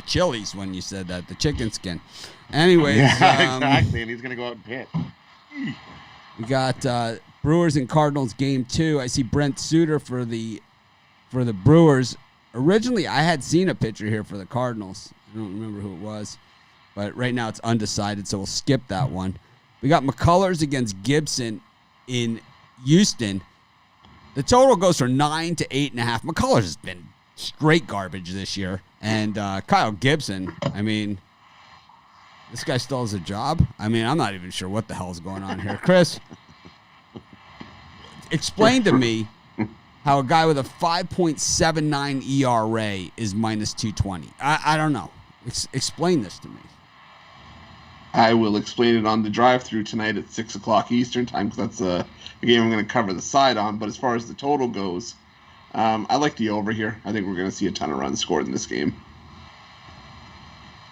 chilies when you said that, the chicken skin. Anyways. Yeah, exactly, and he's going to go out and pitch. We got Brewers and Cardinals game 2. I see Brent Suter for the Brewers. Originally, I had seen a pitcher here for the Cardinals. I don't remember who it was. But right now it's undecided, so we'll skip that one. We got McCullers against Gibson in Houston. The total goes from 9 to 8.5. McCullers has been straight garbage this year. And Kyle Gibson, I mean, this guy still has a job? I mean, I'm not even sure what the hell is going on here. Chris, explain to me how a guy with a 5.79 ERA is minus 220. I don't know. Explain this to me. I will explain it on the drive-through tonight at 6 o'clock Eastern time, because that's the game I'm going to cover the side on. But as far as the total goes, I like the over here. I think we're going to see a ton of runs scored in this game.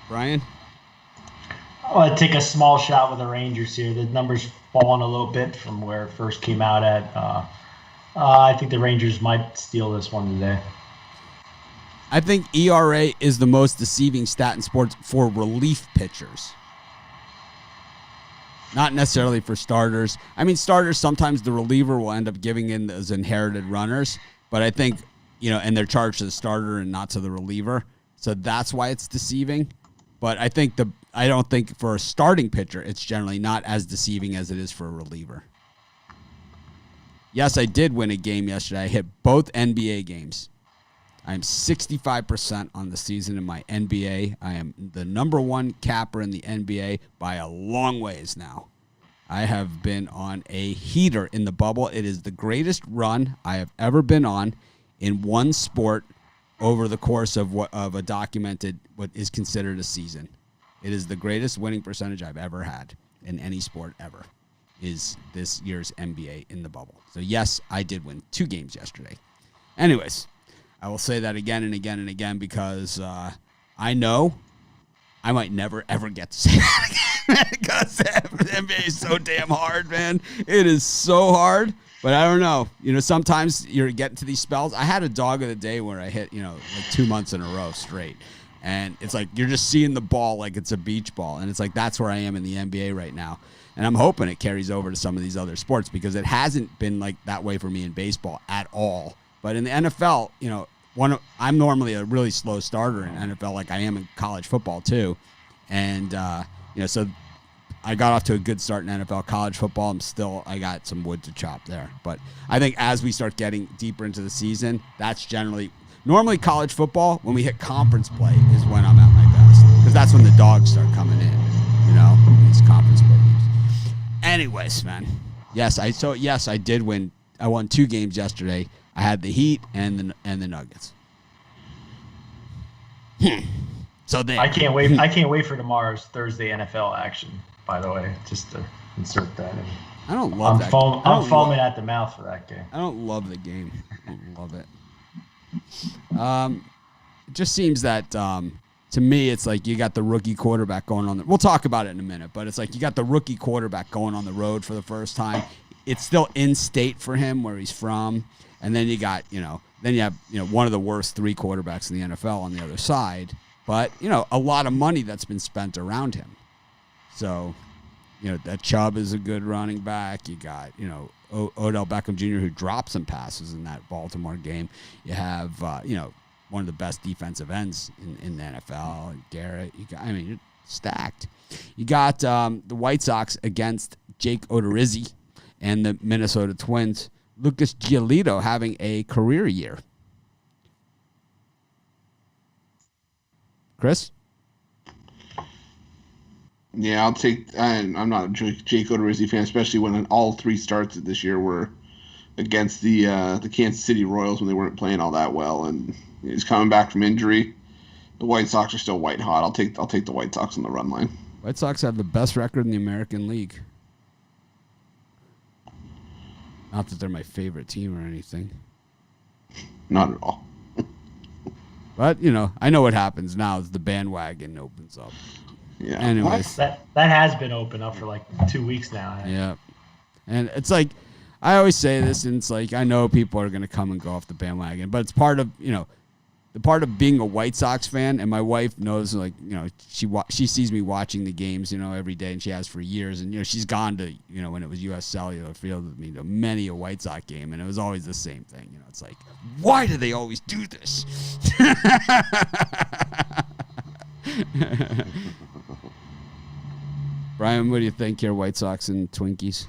Brian? I'll take a small shot with the Rangers here. The numbers fallen a little bit from where it first came out at. I think the Rangers might steal this one today. I think ERA is the most deceiving stat in sports for relief pitchers. Not necessarily for starters. I mean, starters, sometimes the reliever will end up giving in those inherited runners. But I think, and they're charged to the starter and not to the reliever. So that's why it's deceiving. But I don't think for a starting pitcher, it's generally not as deceiving as it is for a reliever. Yes, I did win a game yesterday. I hit both NBA games. I'm 65% on the season in my NBA. I am the number 1 capper in the NBA by a long ways now. I have been on a heater in the bubble. It is the greatest run I have ever been on in one sport over the course of what is considered a season. It is the greatest winning percentage I've ever had in any sport ever, is this year's NBA in the bubble. So yes, I did win 2 games yesterday. Anyways, I will say that again and again and again because I know I might never, ever get to say that again because the NBA is so damn hard, man. It is so hard, but I don't know. Sometimes you're getting to these spells. I had a dog of the day where I hit, like 2 months in a row straight. And it's like you're just seeing the ball like it's a beach ball. And it's like that's where I am in the NBA right now. And I'm hoping it carries over to some of these other sports because it hasn't been like that way for me in baseball at all. But in the NFL, I'm normally a really slow starter in NFL, like I am in college football too. And so I got off to a good start in NFL. College football, I got some wood to chop there. But I think as we start getting deeper into the season, that's normally college football, when we hit conference play, is when I'm at my best because that's when the dogs start coming in. These conference play games. Anyways, man. Yes, I did win. I won 2 games yesterday. I had the Heat and the Nuggets. So there. I can't wait. I can't wait for tomorrow's Thursday NFL action. By the way, just to insert that in. I don't love that. I'm foaming at the mouth for that game. I don't love the game. I don't love it. It just seems that to me, it's like you got the rookie quarterback going on. We'll talk about it in a minute, but it's like you got the rookie quarterback going on the road for the first time. It's still in state for him where he's from, and then you got then you have one of the worst three quarterbacks in the NFL on the other side. But a lot of money that's been spent around him. So that Chubb is a good running back. You got Odell Beckham Jr. who dropped some passes in that Baltimore game. You have one of the best defensive ends in the NFL. Garrett, you're stacked. You got the White Sox against Jake Odorizzi and the Minnesota Twins. Lucas Giolito having a career year. Chris? Yeah, I'll take. I'm not a Jake Odorizzi fan, especially when all three starts this year were against the Kansas City Royals when they weren't playing all that well, and he's coming back from injury. The White Sox are still white hot. I'll take the White Sox on the run line. White Sox have the best record in the American League. Not that they're my favorite team or anything. Not at all. But I know what happens now is the bandwagon opens up. Yeah. Anyways, that has been open up for like 2 weeks now. Yeah. And it's like I always say this, and it's like I know people are going to come and go off the bandwagon, but it's part of the part of being a White Sox fan. And my wife knows, like she sees me watching the games every day, and she has for years. And she's gone to when it was U.S. Cellular Field with me to many a White Sox game, and it was always the same thing. It's like, why do they always do this? Brian, what do you think here, White Sox and Twinkies?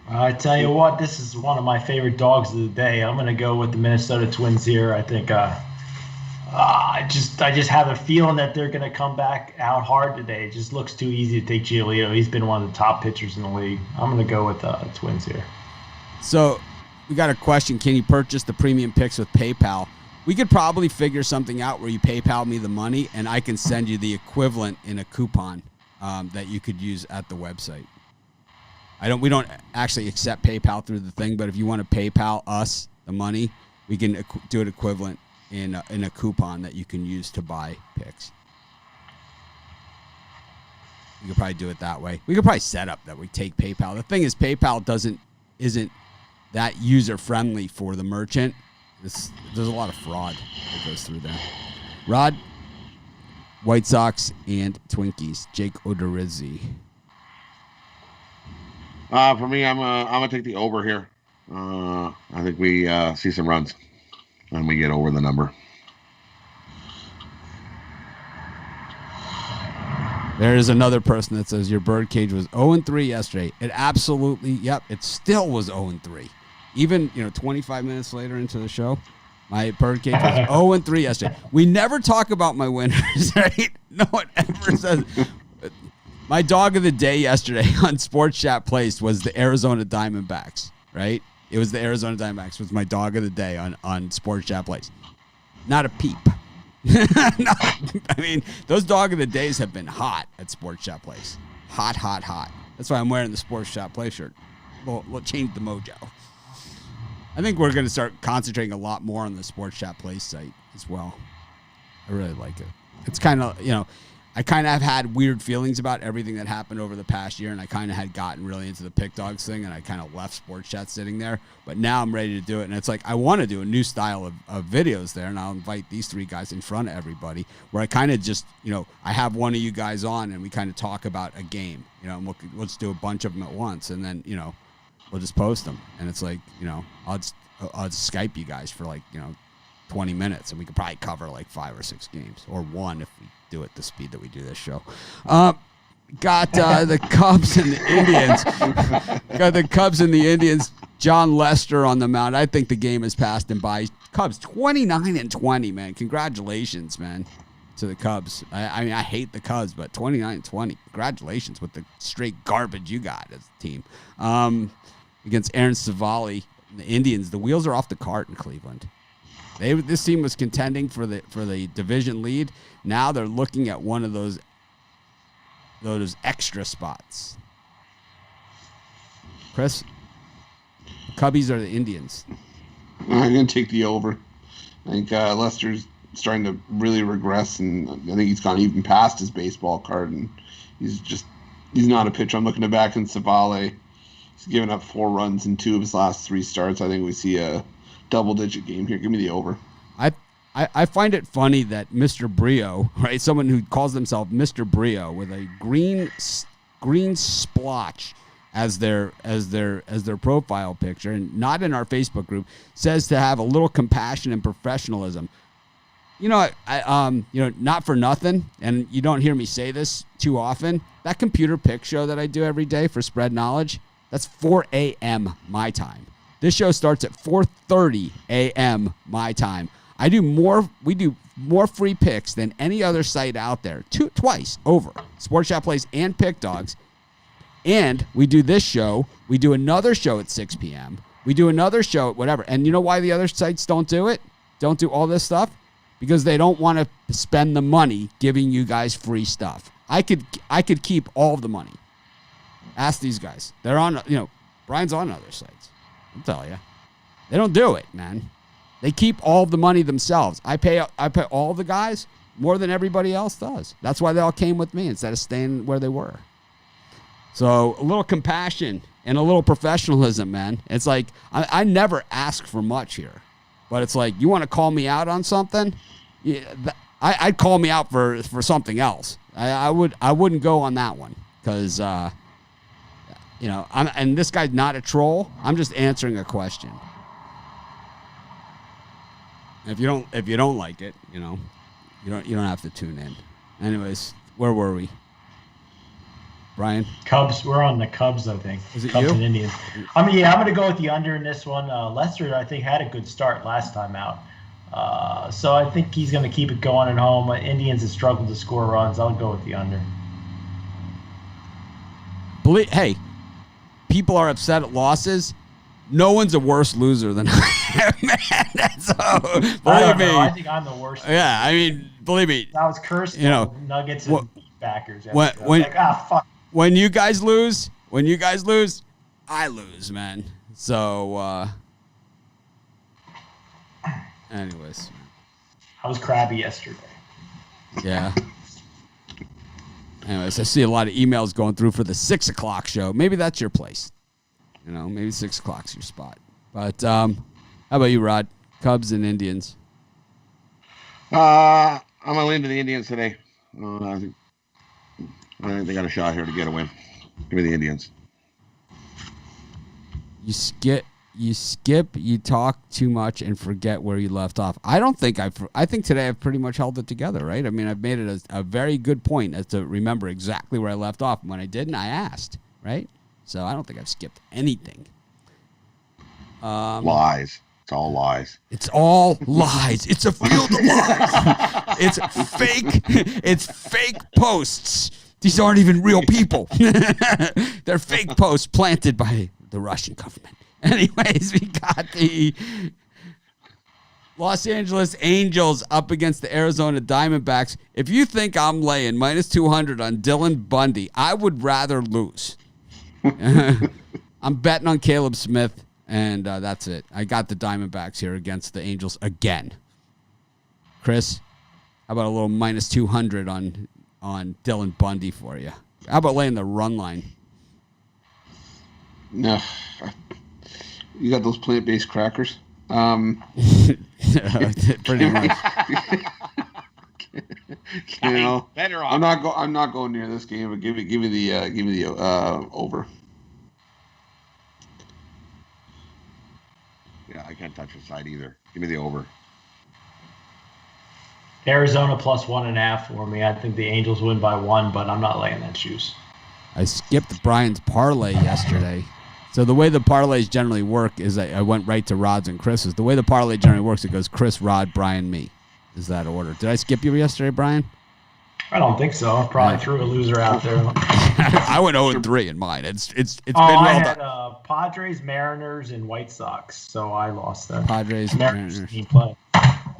I tell you what, this is one of my favorite dogs of the day. I'm going to go with the Minnesota Twins here. I think I just have a feeling that they're going to come back out hard today. It just looks too easy to take Giolito. He's been one of the top pitchers in the league. I'm going to go with the Twins here. So we got a question. Can you purchase the premium picks with PayPal? We could probably figure something out where you PayPal me the money, and I can send you the equivalent in a coupon that you could use at the website. We don't actually accept PayPal through the thing, but if you want to PayPal us the money, we can do it equivalent in a coupon that you can use to buy picks. We could probably do it that way. We could probably set up that we take PayPal. The thing is, PayPal isn't that user friendly for the merchant. There's a lot of fraud that goes through there. Rod, White Sox and Twinkies. Jake Odorizzi. For me, I'm gonna take the over here. I think we see some runs, and we get over the number. There is another person that says your birdcage was 0-3 yesterday. It absolutely, it still was 0-3. Even 25 minutes later into the show, my birdcage was 0-3 yesterday. We never talk about my winners, right? No one ever says. My dog of the day yesterday on Sports Chat Placed was the Arizona Diamondbacks, right? It was the Arizona Diamondbacks was my dog of the day on Sports Chat Placed. Not a peep. Those dog of the days have been hot at Sports Chat Place. Hot, hot, hot. That's why I'm wearing the Sports Chat Place shirt. We'll change the mojo. I think we're going to start concentrating a lot more on the Sports Chat Place site as well. I really like it. It's kind of, I kind of have had weird feelings about everything that happened over the past year, and I kind of had gotten really into the Pick Dogs thing, and I kind of left Sports Chat sitting there. But now I'm ready to do it, and it's like I want to do a new style of videos there, and I'll invite these three guys in front of everybody where I kind of just, I have one of you guys on, and we kind of talk about a game, and let's do a bunch of them at once, and then, we'll just post them. And it's like, I'll just Skype you guys for 20 minutes, and we could probably cover 5 or 6 games, or one if we do it the speed that we do this show. Got the Cubs and the Indians. Got the Cubs and the Indians. John Lester on the mound. I think the game has passed him by. Cubs 29-20, man. Congratulations, man, to the Cubs. I hate the Cubs, but 29-20. Congratulations with the straight garbage you got as a team. Against Aaron Savali, the Indians. The wheels are off the cart in Cleveland. This team was contending for the division lead. Now they're looking at one of those extra spots. Chris, Cubbies or the Indians? I'm going to take the over. I think Lester's starting to really regress, and I think he's gone even past his baseball card, and he's not a pitcher. I'm looking back in Savale. He's given up 4 runs in 2 of his last 3 starts. I think we see a double-digit game here. Give me the over. I find it funny that Mr. Brio, right, someone who calls themselves Mr. Brio with a green splotch as their profile picture, and not in our Facebook group, says to have a little compassion and professionalism. You know, not for nothing, and you don't hear me say this too often, that computer pick show that I do every day for Spread Knowledge, that's 4 a.m. my time. This show starts at 4:30 a.m. my time. We do more free picks than any other site out there. Twice over. Sports Chat Plays and Pick Dogs. And we do this show. We do another show at 6 p.m. We do another show at whatever. And you know why the other sites don't do it? Don't do all this stuff? Because they don't want to spend the money giving you guys free stuff. I could keep all of the money. Ask these guys. They're on, Brian's on other sites. I'll tell you. They don't do it, man. They keep all of the money themselves. I pay all the guys more than everybody else does. That's why they all came with me instead of staying where they were. So a little compassion and a little professionalism, man. It's like I never ask for much here, but it's like you want to call me out on something. Yeah, I'd call me out for something else. I wouldn't go on that one because and this guy's not a troll. I'm just answering a question. If you don't like it, you don't have to tune in. Anyways, where were we? Brian? Cubs. We're on the Cubs, I think. Is it Cubs you? and Indians. I'm going to go with the under in this one. Lester, I think, had a good start last time out. So I think he's going to keep it going at home. Indians have struggled to score runs. I'll go with the under. Hey, people are upset at losses. No one's a worse loser than I am, man. That's believe me. I think I'm the worst. Yeah, I mean, believe me. I was cursed. Nuggets and backers. Fuck. When you guys lose, I lose, man. So, anyways. I was crabby yesterday. Yeah. Anyways, I see a lot of emails going through for the 6 o'clock show. Maybe that's your place. Maybe 6 o'clock's your spot. But how about you, Rod? Cubs and Indians. I'm going to lean to the Indians today. I think they got a shot here to get a win. Give me the Indians. You skip, you talk too much and forget where you left off. I think today I've pretty much held it together, right? I mean, I've made it a very good point as to remember exactly where I left off. When I didn't, I asked, right? So I don't think I've skipped anything. Lies. It's all lies. It's all lies. It's a field of lies. It's fake. It's fake posts. These aren't even real people. They're fake posts planted by the Russian government. Anyways, we got the Los Angeles Angels up against the Arizona Diamondbacks. If you think I'm laying minus 200 on Dylan Bundy, I would rather lose. I'm betting on Caleb Smith, and that's it. I got the Diamondbacks here against the Angels again. Chris, how about a little minus 200 on Dylan Bundy for you? How about laying the run line? No. You got those plant-based crackers? Pretty much. I'm not going near this game, but give me the over. Yeah, I can't touch the side either. Give me the over. Arizona plus 1.5 for me. I think the Angels win by 1, but I'm not laying that juice. I skipped Brian's parlay yesterday. So the way the parlays generally work is I went right to Rod's and Chris's. The way the parlay generally works, it goes Chris, Rod, Brian, me. Is that order? Did I skip you yesterday, Brian? I don't think so. I probably threw a loser out there. I went 0-3 in mine. It's been I well had done. Padres, Mariners, and White Sox, so I lost that. Padres, Mariners. Team play.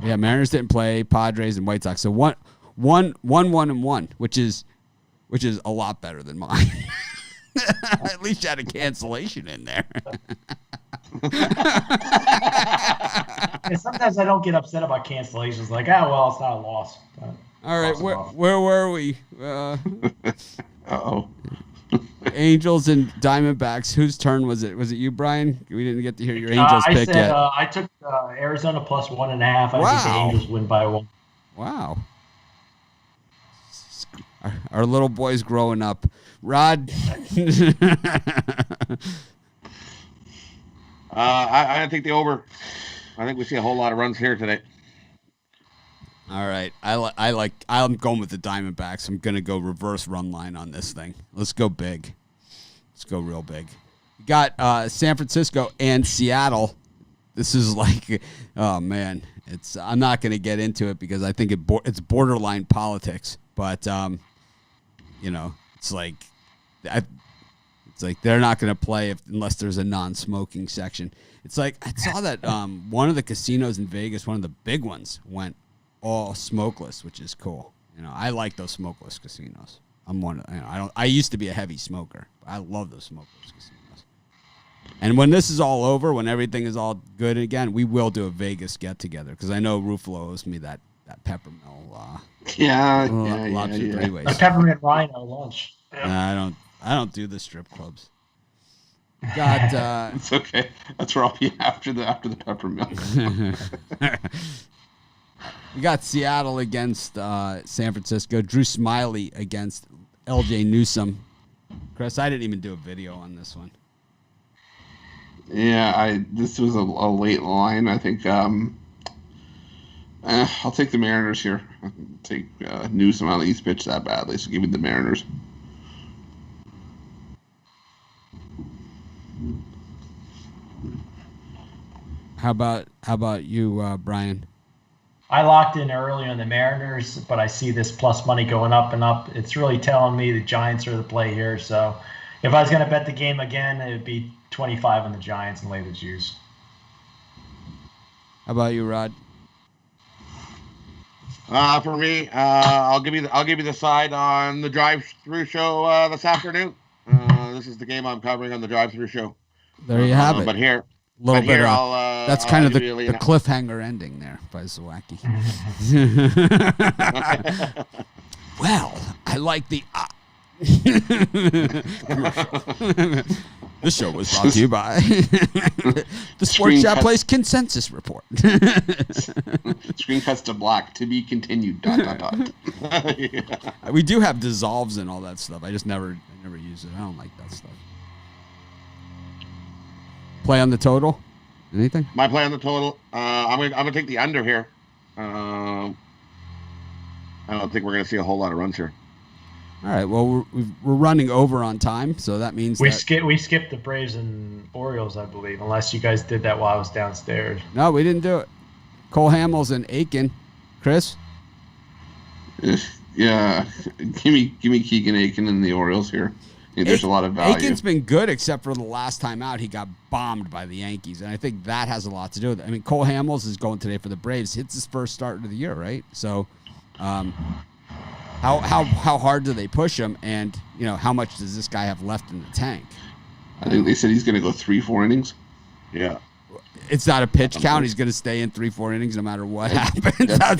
Yeah, Mariners didn't play, Padres and White Sox. So one, and one, which is a lot better than mine. At least you had a cancellation in there. And sometimes I don't get upset about cancellations. Like, well, it's not a loss. All right, where were we? Uh-oh. Angels and Diamondbacks. Whose turn was it? Was it you, Brian? We didn't get to hear your Angels pick yet. I took Arizona plus 1.5. I think the Angels win by 1. Wow. Our little boy's growing up. Rod. I think the over. I think we see a whole lot of runs here today. All right. I'm going with the Diamondbacks. I'm going to go reverse run line on this thing. Let's go big. Let's go real big. We got San Francisco and Seattle. This is like, oh man, I'm not going to get into it because I think it's borderline politics, but it's like they're not going to play unless there's a non-smoking section. It's like I saw that one of the casinos in Vegas, one of the big ones, went all smokeless, which is cool. I like those smokeless casinos. I'm one. I used to be a heavy smoker, but I love those smokeless casinos. And when this is all over, when everything is all good again, we will do a Vegas get together because I know Ruffalo owes me that peppermill. Lobster three-ways. A peppermint rhino lunch. I don't do the strip clubs. Got it's okay. That's where I'll be after the peppermint. We got Seattle against San Francisco. Drew Smiley against LJ Newsome. Chris, I didn't even do a video on this one. Yeah, this was a late line. I think I'll take the Mariners here. I'll take Newsome. I don't think he's pitched that badly, so give me the Mariners. How about you, Brian? I locked in early on the Mariners, but I see this plus money going up and up. It's really telling me the Giants are the play here. So if I was going to bet the game again, it would be 25 on the Giants and lay the juice. How about you, Rod? For me, I'll give you the side on the drive-through show this afternoon. This is the game I'm covering on the drive-through show. There you have it. But here, that's kind of the cliffhanger ending there by Zawacki. Well, I like the. This show was brought to you by the Sports Chat Place Consensus Report. Screen cuts to black. To be continued. ... We do have dissolves and all that stuff. I just never use it. I don't like that stuff. Play on the total? Anything? My play on the total. I'm gonna take the under here. I don't think we're gonna see a whole lot of runs here. All right. Well, we're running over on time, so that means we skipped the Braves and Orioles, I believe, unless you guys did that while I was downstairs. No, we didn't do it. Cole Hamels and Aiken. Chris? Yeah, give me Keegan Aiken and the Orioles here. There's a lot of value. Aiken's been good except for the last time out. He got bombed by the Yankees, and I think that has a lot to do with it. I mean, Cole Hamels is going today for the Braves. It's his first start of the year, right? So how hard do they push him, and how much does this guy have left in the tank? I think they said he's going to go 3-4 innings. Yeah. It's not a pitch count. He's going to stay in 3-4 innings no matter what happens. I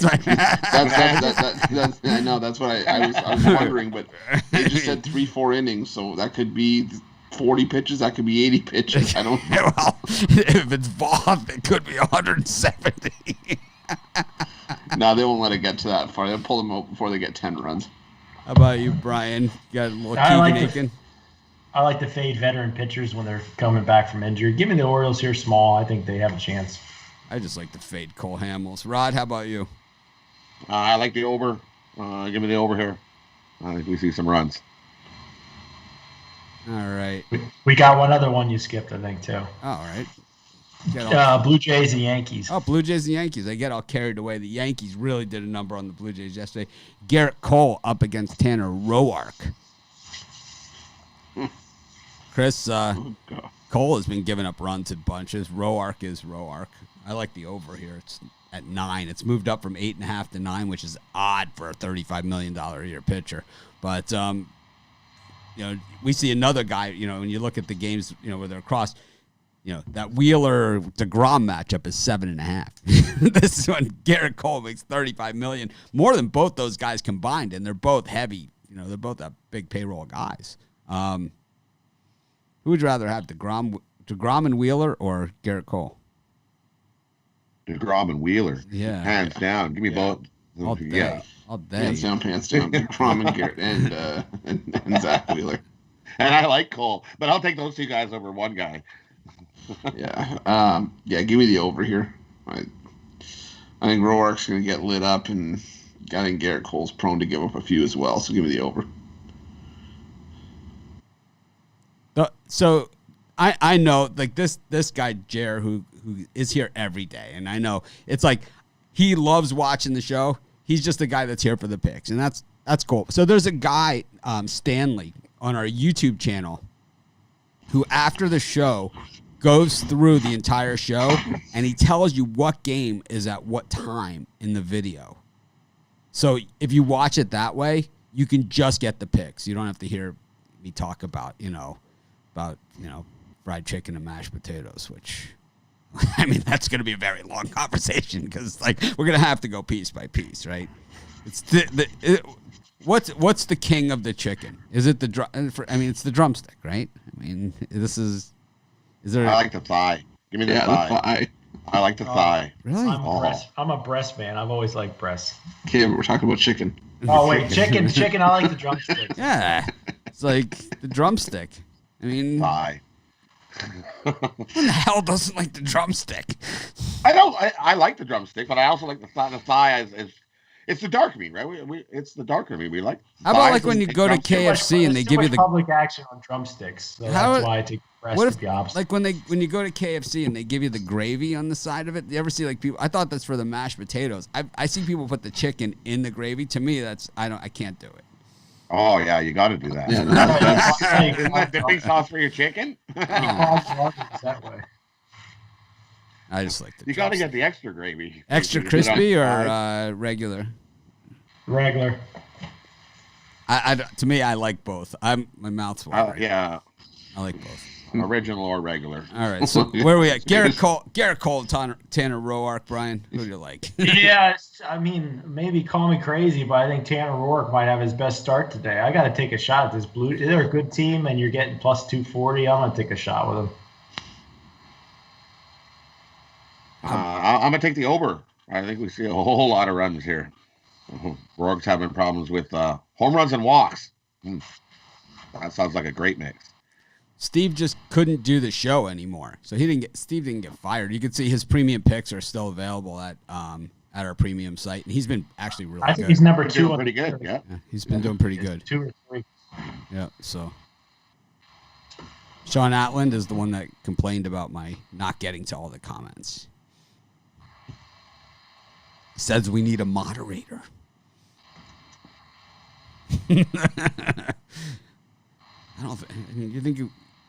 know. That's what I was wondering, but they just said 3-4 innings, so that could be 40 pitches. That could be 80 pitches. I don't know. Well, if it's Voth, it could be 170. No, they won't let it get to that far. They'll pull them out before they get 10 runs. How about you, Brian? You got a little Keegan Aiken? I like to fade veteran pitchers when they're coming back from injury. Give me the Orioles here small. I think they have a chance. I just like to fade Cole Hamels. Rod, how about you? I like the over. Give me the over here. I think we see some runs. All right. We got one other one you skipped, I think, too. All right. Blue Jays and Yankees. Oh, Blue Jays and Yankees. I get all carried away. The Yankees really did a number on the Blue Jays yesterday. Garrett Cole up against Tanner Roark. Chris, Cole has been giving up runs in bunches. Roark is Roark. I like the over here. at 9. It's moved up from 8.5 to 9, which is odd for a $35 million a year pitcher. But we see another guy. When you look at the games, where they're across. That Wheeler DeGrom matchup is 7.5. This one, Garrett Cole makes $35 million, more than both those guys combined, and they're both heavy. They're both big payroll guys. Who would you rather have, DeGrom and Wheeler or Garrett Cole? DeGrom and Wheeler, hands down. Give me both. All day. All day. Pants down. DeGrom and Garrett and Zach Wheeler. And I like Cole, but I'll take those two guys over one guy. Yeah. Give me the over here. I think Roark's going to get lit up, and I think Garrett Cole's prone to give up a few as well, so give me the over. So I know, like, this guy, Jer, who is here every day, and I know it's like he loves watching the show. He's just a guy that's here for the picks, and that's cool. So there's a guy, Stanley, on our YouTube channel who, after the show, goes through the entire show, and he tells you what game is at what time in the video. So if you watch it that way, you can just get the picks. You don't have to hear me talk about fried chicken and mashed potatoes, which, I mean, that's going to be a very long conversation because, like, we're going to have to go piece by piece, right? It's what's the king of the chicken? Is it it's the drumstick, right? I mean, is there? I like the thigh. Give me the thigh. I like the thigh. Really? I'm a breast man. I've always liked breasts. Okay, but we're talking about chicken. Oh wait, chicken. I like the drumstick. Yeah, it's like the drumstick. I mean, thigh. Who the hell doesn't like the drumstick? I like the drumstick, but I also like the thigh. The thigh it's the darker meat, right? It's the darker meat. We like. How about like when you go to KFC and they give you the public action on drumsticks? So that's why I take breast to the opposite. Like when you go to KFC and they give you the gravy on the side of it? You ever see like people? I thought that's for the mashed potatoes. I see people put the chicken in the gravy. To me, I can't do it. Oh yeah, you got to do that. Yeah, Isn't that dipping sauce for your chicken? That way. I just like the. You got to get the extra gravy. Extra crispy or regular? Regular. To me, I like both. My mouth's watering. Yeah. I like both. Original or regular. All right. So where are we at? Garrett Cole, Tanner Roark, Brian. Who do you like? Yeah, I mean, maybe call me crazy, but I think Tanner Roark might have his best start today. I got to take a shot at this Blue. They're a good team, and you're getting plus 240. I'm gonna take a shot with them. I'm gonna take the over. I think we see a whole lot of runs here. Rourke's having problems with home runs and walks. That sounds like a great mix. Steve just couldn't do the show anymore, so Steve didn't get fired. You can see his premium picks are still available at our premium site, and he's been actually really good. I think he's number 2 on pretty good. Yeah, he's been doing pretty good. 2 or 3. Yeah. So Sean Atland is the one that complained about my not getting to all the comments. He says we need a moderator.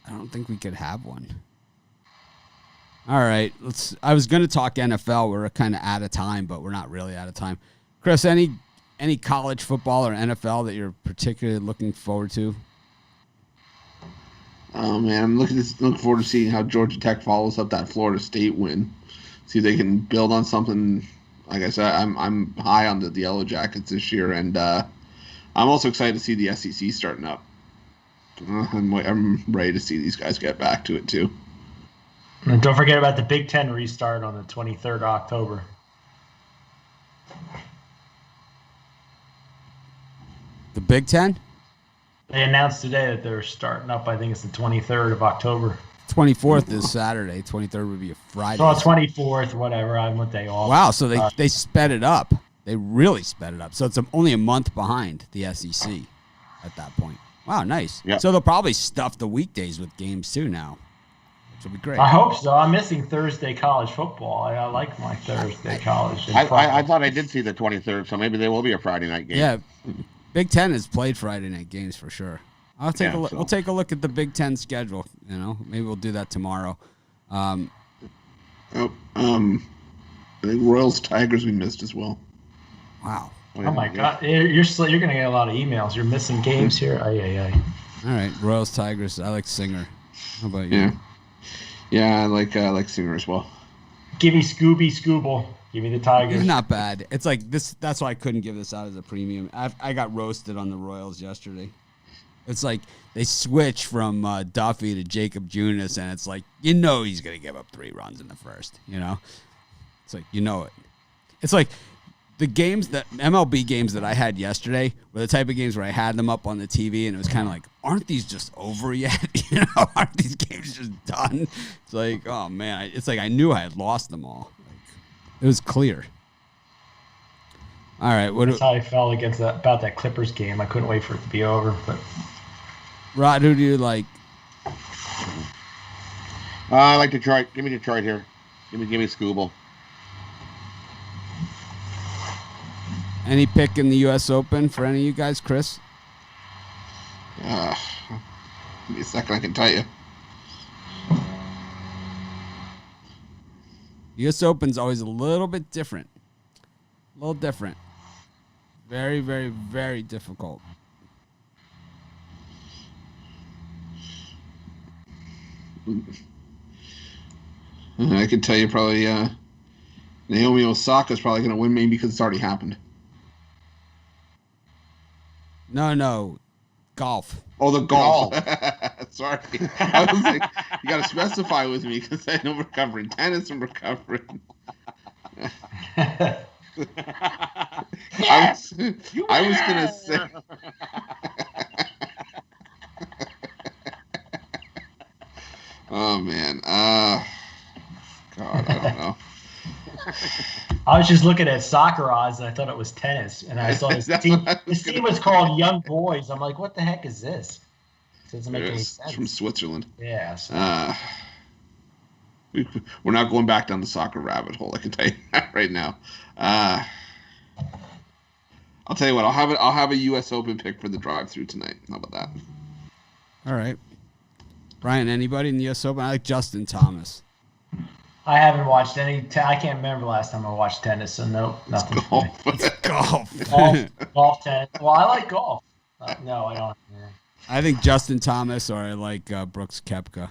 I don't think we could have one. All right, I was going to talk NFL. We're kind of out of time, but we're not really out of time. Chris, any college football or NFL that you're particularly looking forward to? Oh man, I'm looking forward to seeing how Georgia Tech follows up that Florida State win. See if they can build on something. Like I said, I'm high on the Yellow Jackets this year, and I'm also excited to see the SEC starting up. I'm ready to see these guys get back to it too. And don't forget about the Big Ten restart on the 23rd of October. The Big Ten? They announced today that they're starting up. I think it's the 23rd of October. 24th is Saturday. 23rd would be a Friday. So 24th, whatever. I'm what they off. Wow, so they sped it up. They really sped it up. So it's only a month behind the SEC at that point. Wow, nice. Yep. So they'll probably stuff the weekdays with games too now, which will be great. I hope so. I'm missing Thursday college football. I like my Thursday college. I thought I did see the 23rd, so maybe there will be a Friday night game. Yeah, Big Ten has played Friday night games for sure. We'll take a look at the Big Ten schedule. I Maybe we'll do that tomorrow. think I think Royals Tigers we missed as well. Wow. Oh my God, you're gonna get a lot of emails. You're missing games here. Ay. All right, Royals Tigers. I like Singer. How about you? Yeah, I like Singer as well. Give me Scooby Scooble. Give me the Tigers. He's not bad. It's like this. That's why I couldn't give this out as a premium. I got roasted on the Royals yesterday. It's like they switch from Duffy to Jacob Junis, and it's like he's going to give up 3 runs in the first. It's like it. It's like the games that MLB games that I had yesterday were the type of games where I had them up on the TV, and it was kind of like, aren't these just over yet? Aren't these games just done? It's like, oh man, it's like I knew I had lost them all. It was clear. All right, That's how I felt about that Clippers game. I couldn't wait for it to be over. But Rod, who do you like? I like Detroit. Give me Detroit here. Give me Scooble. Any pick in the U.S. Open for any of you guys, Chris? Give me a second, I can tell you. U.S. Open's always a little bit different. A little different. Very, very, very difficult. I can tell you probably Naomi Osaka's probably going to win, maybe because it's already happened. No. Golf. Oh, the golf. Sorry. I was like, you got to specify with me because I know we're covering tennis and we're covering. I was going to say. Oh, man. God, I don't know. I was just looking at soccer odds, and I thought it was tennis. And I saw this team. This team was called Young Boys. I'm like, what the heck is this? It doesn't make any sense. It's from Switzerland. Yeah. So. We're not going back down the soccer rabbit hole. I can tell you that right now. I'll tell you what. I'll have a U.S. Open pick for the drive-through tonight. How about that? All right. Brian, anybody in the U.S. Open? I like Justin Thomas. I haven't watched any. I can't remember last time I watched tennis, so nope, nothing. Golf, tennis. Well, I like golf. No, I don't. Yeah. I think Justin Thomas, or I like Brooks Koepka.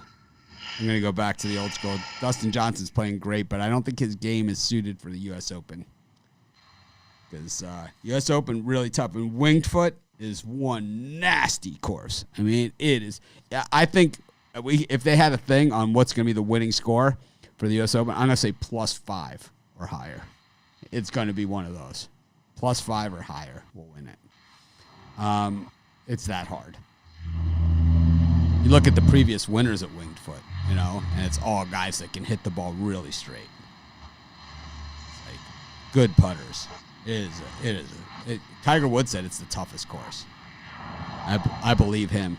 I'm going to go back to the old school. Dustin Johnson's playing great, but I don't think his game is suited for the U.S. Open. Because U.S. Open really tough. And Winged Foot is one nasty course. I mean, it is. I think if they had a thing on what's going to be the winning score for the U.S. Open, I'm going to say +5 or higher. It's going to be one of those. +5 or higher will win it. It's that hard. You look at the previous winners at Winged Foot, and it's all guys that can hit the ball really straight. It's like good putters. Tiger Woods said it's the toughest course. I believe him.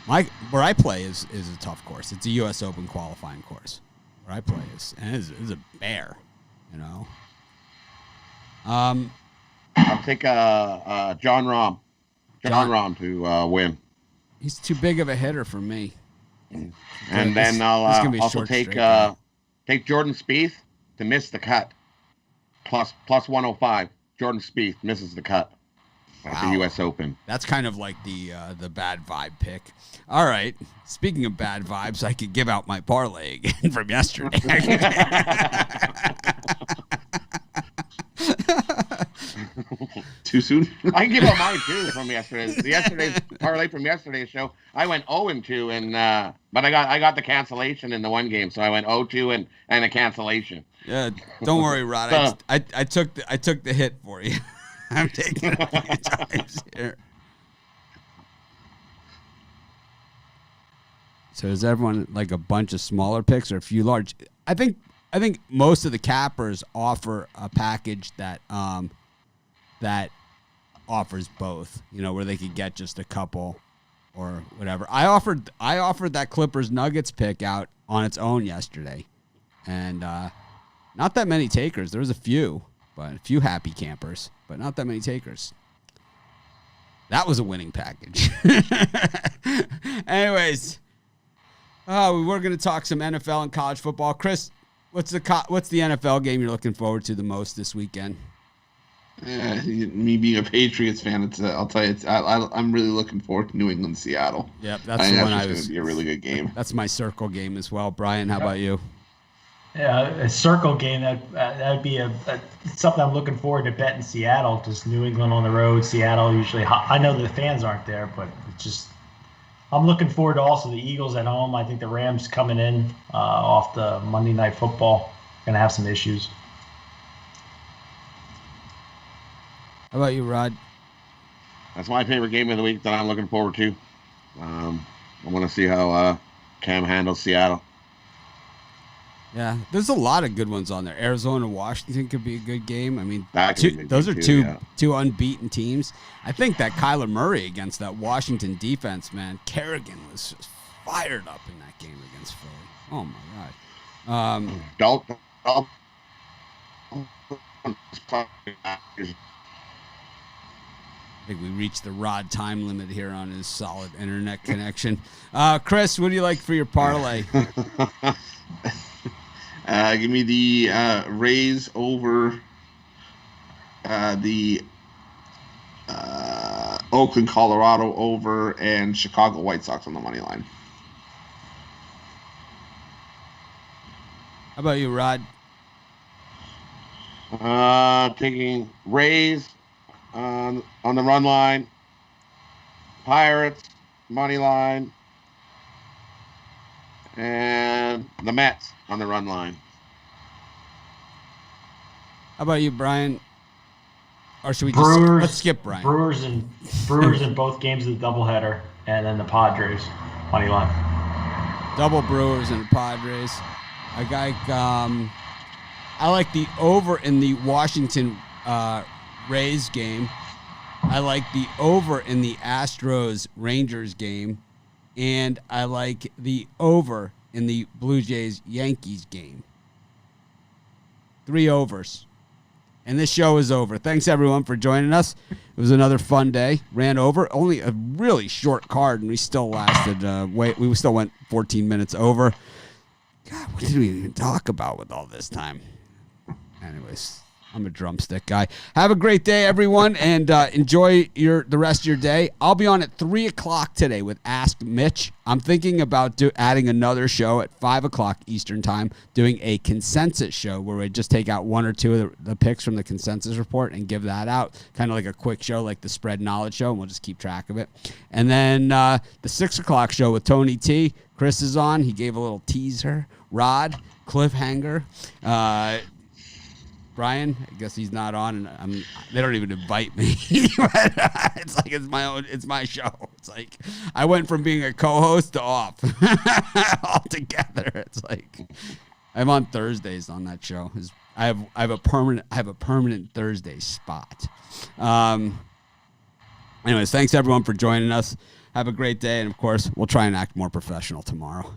Where I play is a tough course. It's a U.S. Open qualifying course. Where I play is a bear, I'll take John Rahm. John Rahm to win. He's too big of a hitter for me. And then I'll also take Jordan Spieth to miss the cut. Plus 105. Jordan Spieth misses the cut at the U.S. Open. That's kind of like the bad vibe pick. All right. Speaking of bad vibes, I could give out my parlay again from yesterday. Too soon? I can give out mine too from yesterday's parlay from yesterday's show. I went 0-2 and but I got the cancellation in the one game, so I went 0-2 and a cancellation. Yeah, don't worry, Rod. I took the hit for you. I'm taking it a few times here. So is everyone like a bunch of smaller picks or a few large? I think most of the cappers offer a package that offers both, where they could get just a couple or whatever. I offered that Clippers Nuggets pick out on its own yesterday, and not that many takers. There was a few happy campers, but not that many takers. That was a winning package. Anyways, we were going to talk some NFL and college football. Chris, What's the NFL game you're looking forward to the most this weekend? Me being a Patriots fan, I'll tell you, I'm really looking forward to New England, Seattle. Yep, I think that's going to be a really good game. That's my circle game as well. Brian, how about you? Yeah, a circle game that'd be something I'm looking forward to betting Seattle. Just New England on the road, Seattle usually. I know the fans aren't there, but it's just I'm looking forward to also the Eagles at home. I think the Rams coming in off the Monday Night Football gonna have some issues. How about you, Rod? That's my favorite game of the week that I'm looking forward to. I want to see how Cam handles Seattle. Yeah, there's a lot of good ones on there. Arizona, Washington could be a good game. I mean, those are two unbeaten teams. I think that Kyler Murray against that Washington defense, man, Kerrigan was just fired up in that game against Philly. Oh my God. I think we reached the Rod time limit here on his solid internet connection. Chris, what do you like for your parlay? Give me the Rays over the Oakland, Colorado over, and Chicago White Sox on the money line. How about you, Rod? Taking Rays on the run line, Pirates money line, and the Mets on the run line. How about you, Brian? Or should we let's skip Brian? Brewers in both games of the doubleheader, and then the Padres money line. Double Brewers and Padres. I like the over in the Washington Rays game. I like the over in the Astros Rangers game, and I like the over in the Blue Jays Yankees game. 3 overs. And this show is over. Thanks, everyone, for joining us. It was another fun day. Ran over. Only a really short card, and we still lasted. We still went 14 minutes over. God, what did we even talk about with all this time? Anyways, I'm a drumstick guy. Have a great day, everyone, and enjoy the rest of your day. I'll be on at 3 o'clock today with Ask Mitch. I'm thinking about adding another show at 5 o'clock Eastern Time, doing a consensus show where we just take out 1 or 2 of the picks from the consensus report and give that out, kind of like a quick show, like the Spread Knowledge Show, and we'll just keep track of it. And then the 6 o'clock show with Tony T. Chris is on. He gave a little teaser. Rod, cliffhanger. Brian, I guess he's not on, and they don't even invite me. It's like it's my show. It's like I went from being a co-host to off altogether. It's like I'm on Thursdays on that show. I have a permanent Thursday spot. Anyways, thanks everyone for joining us. Have a great day, and of course, we'll try and act more professional tomorrow.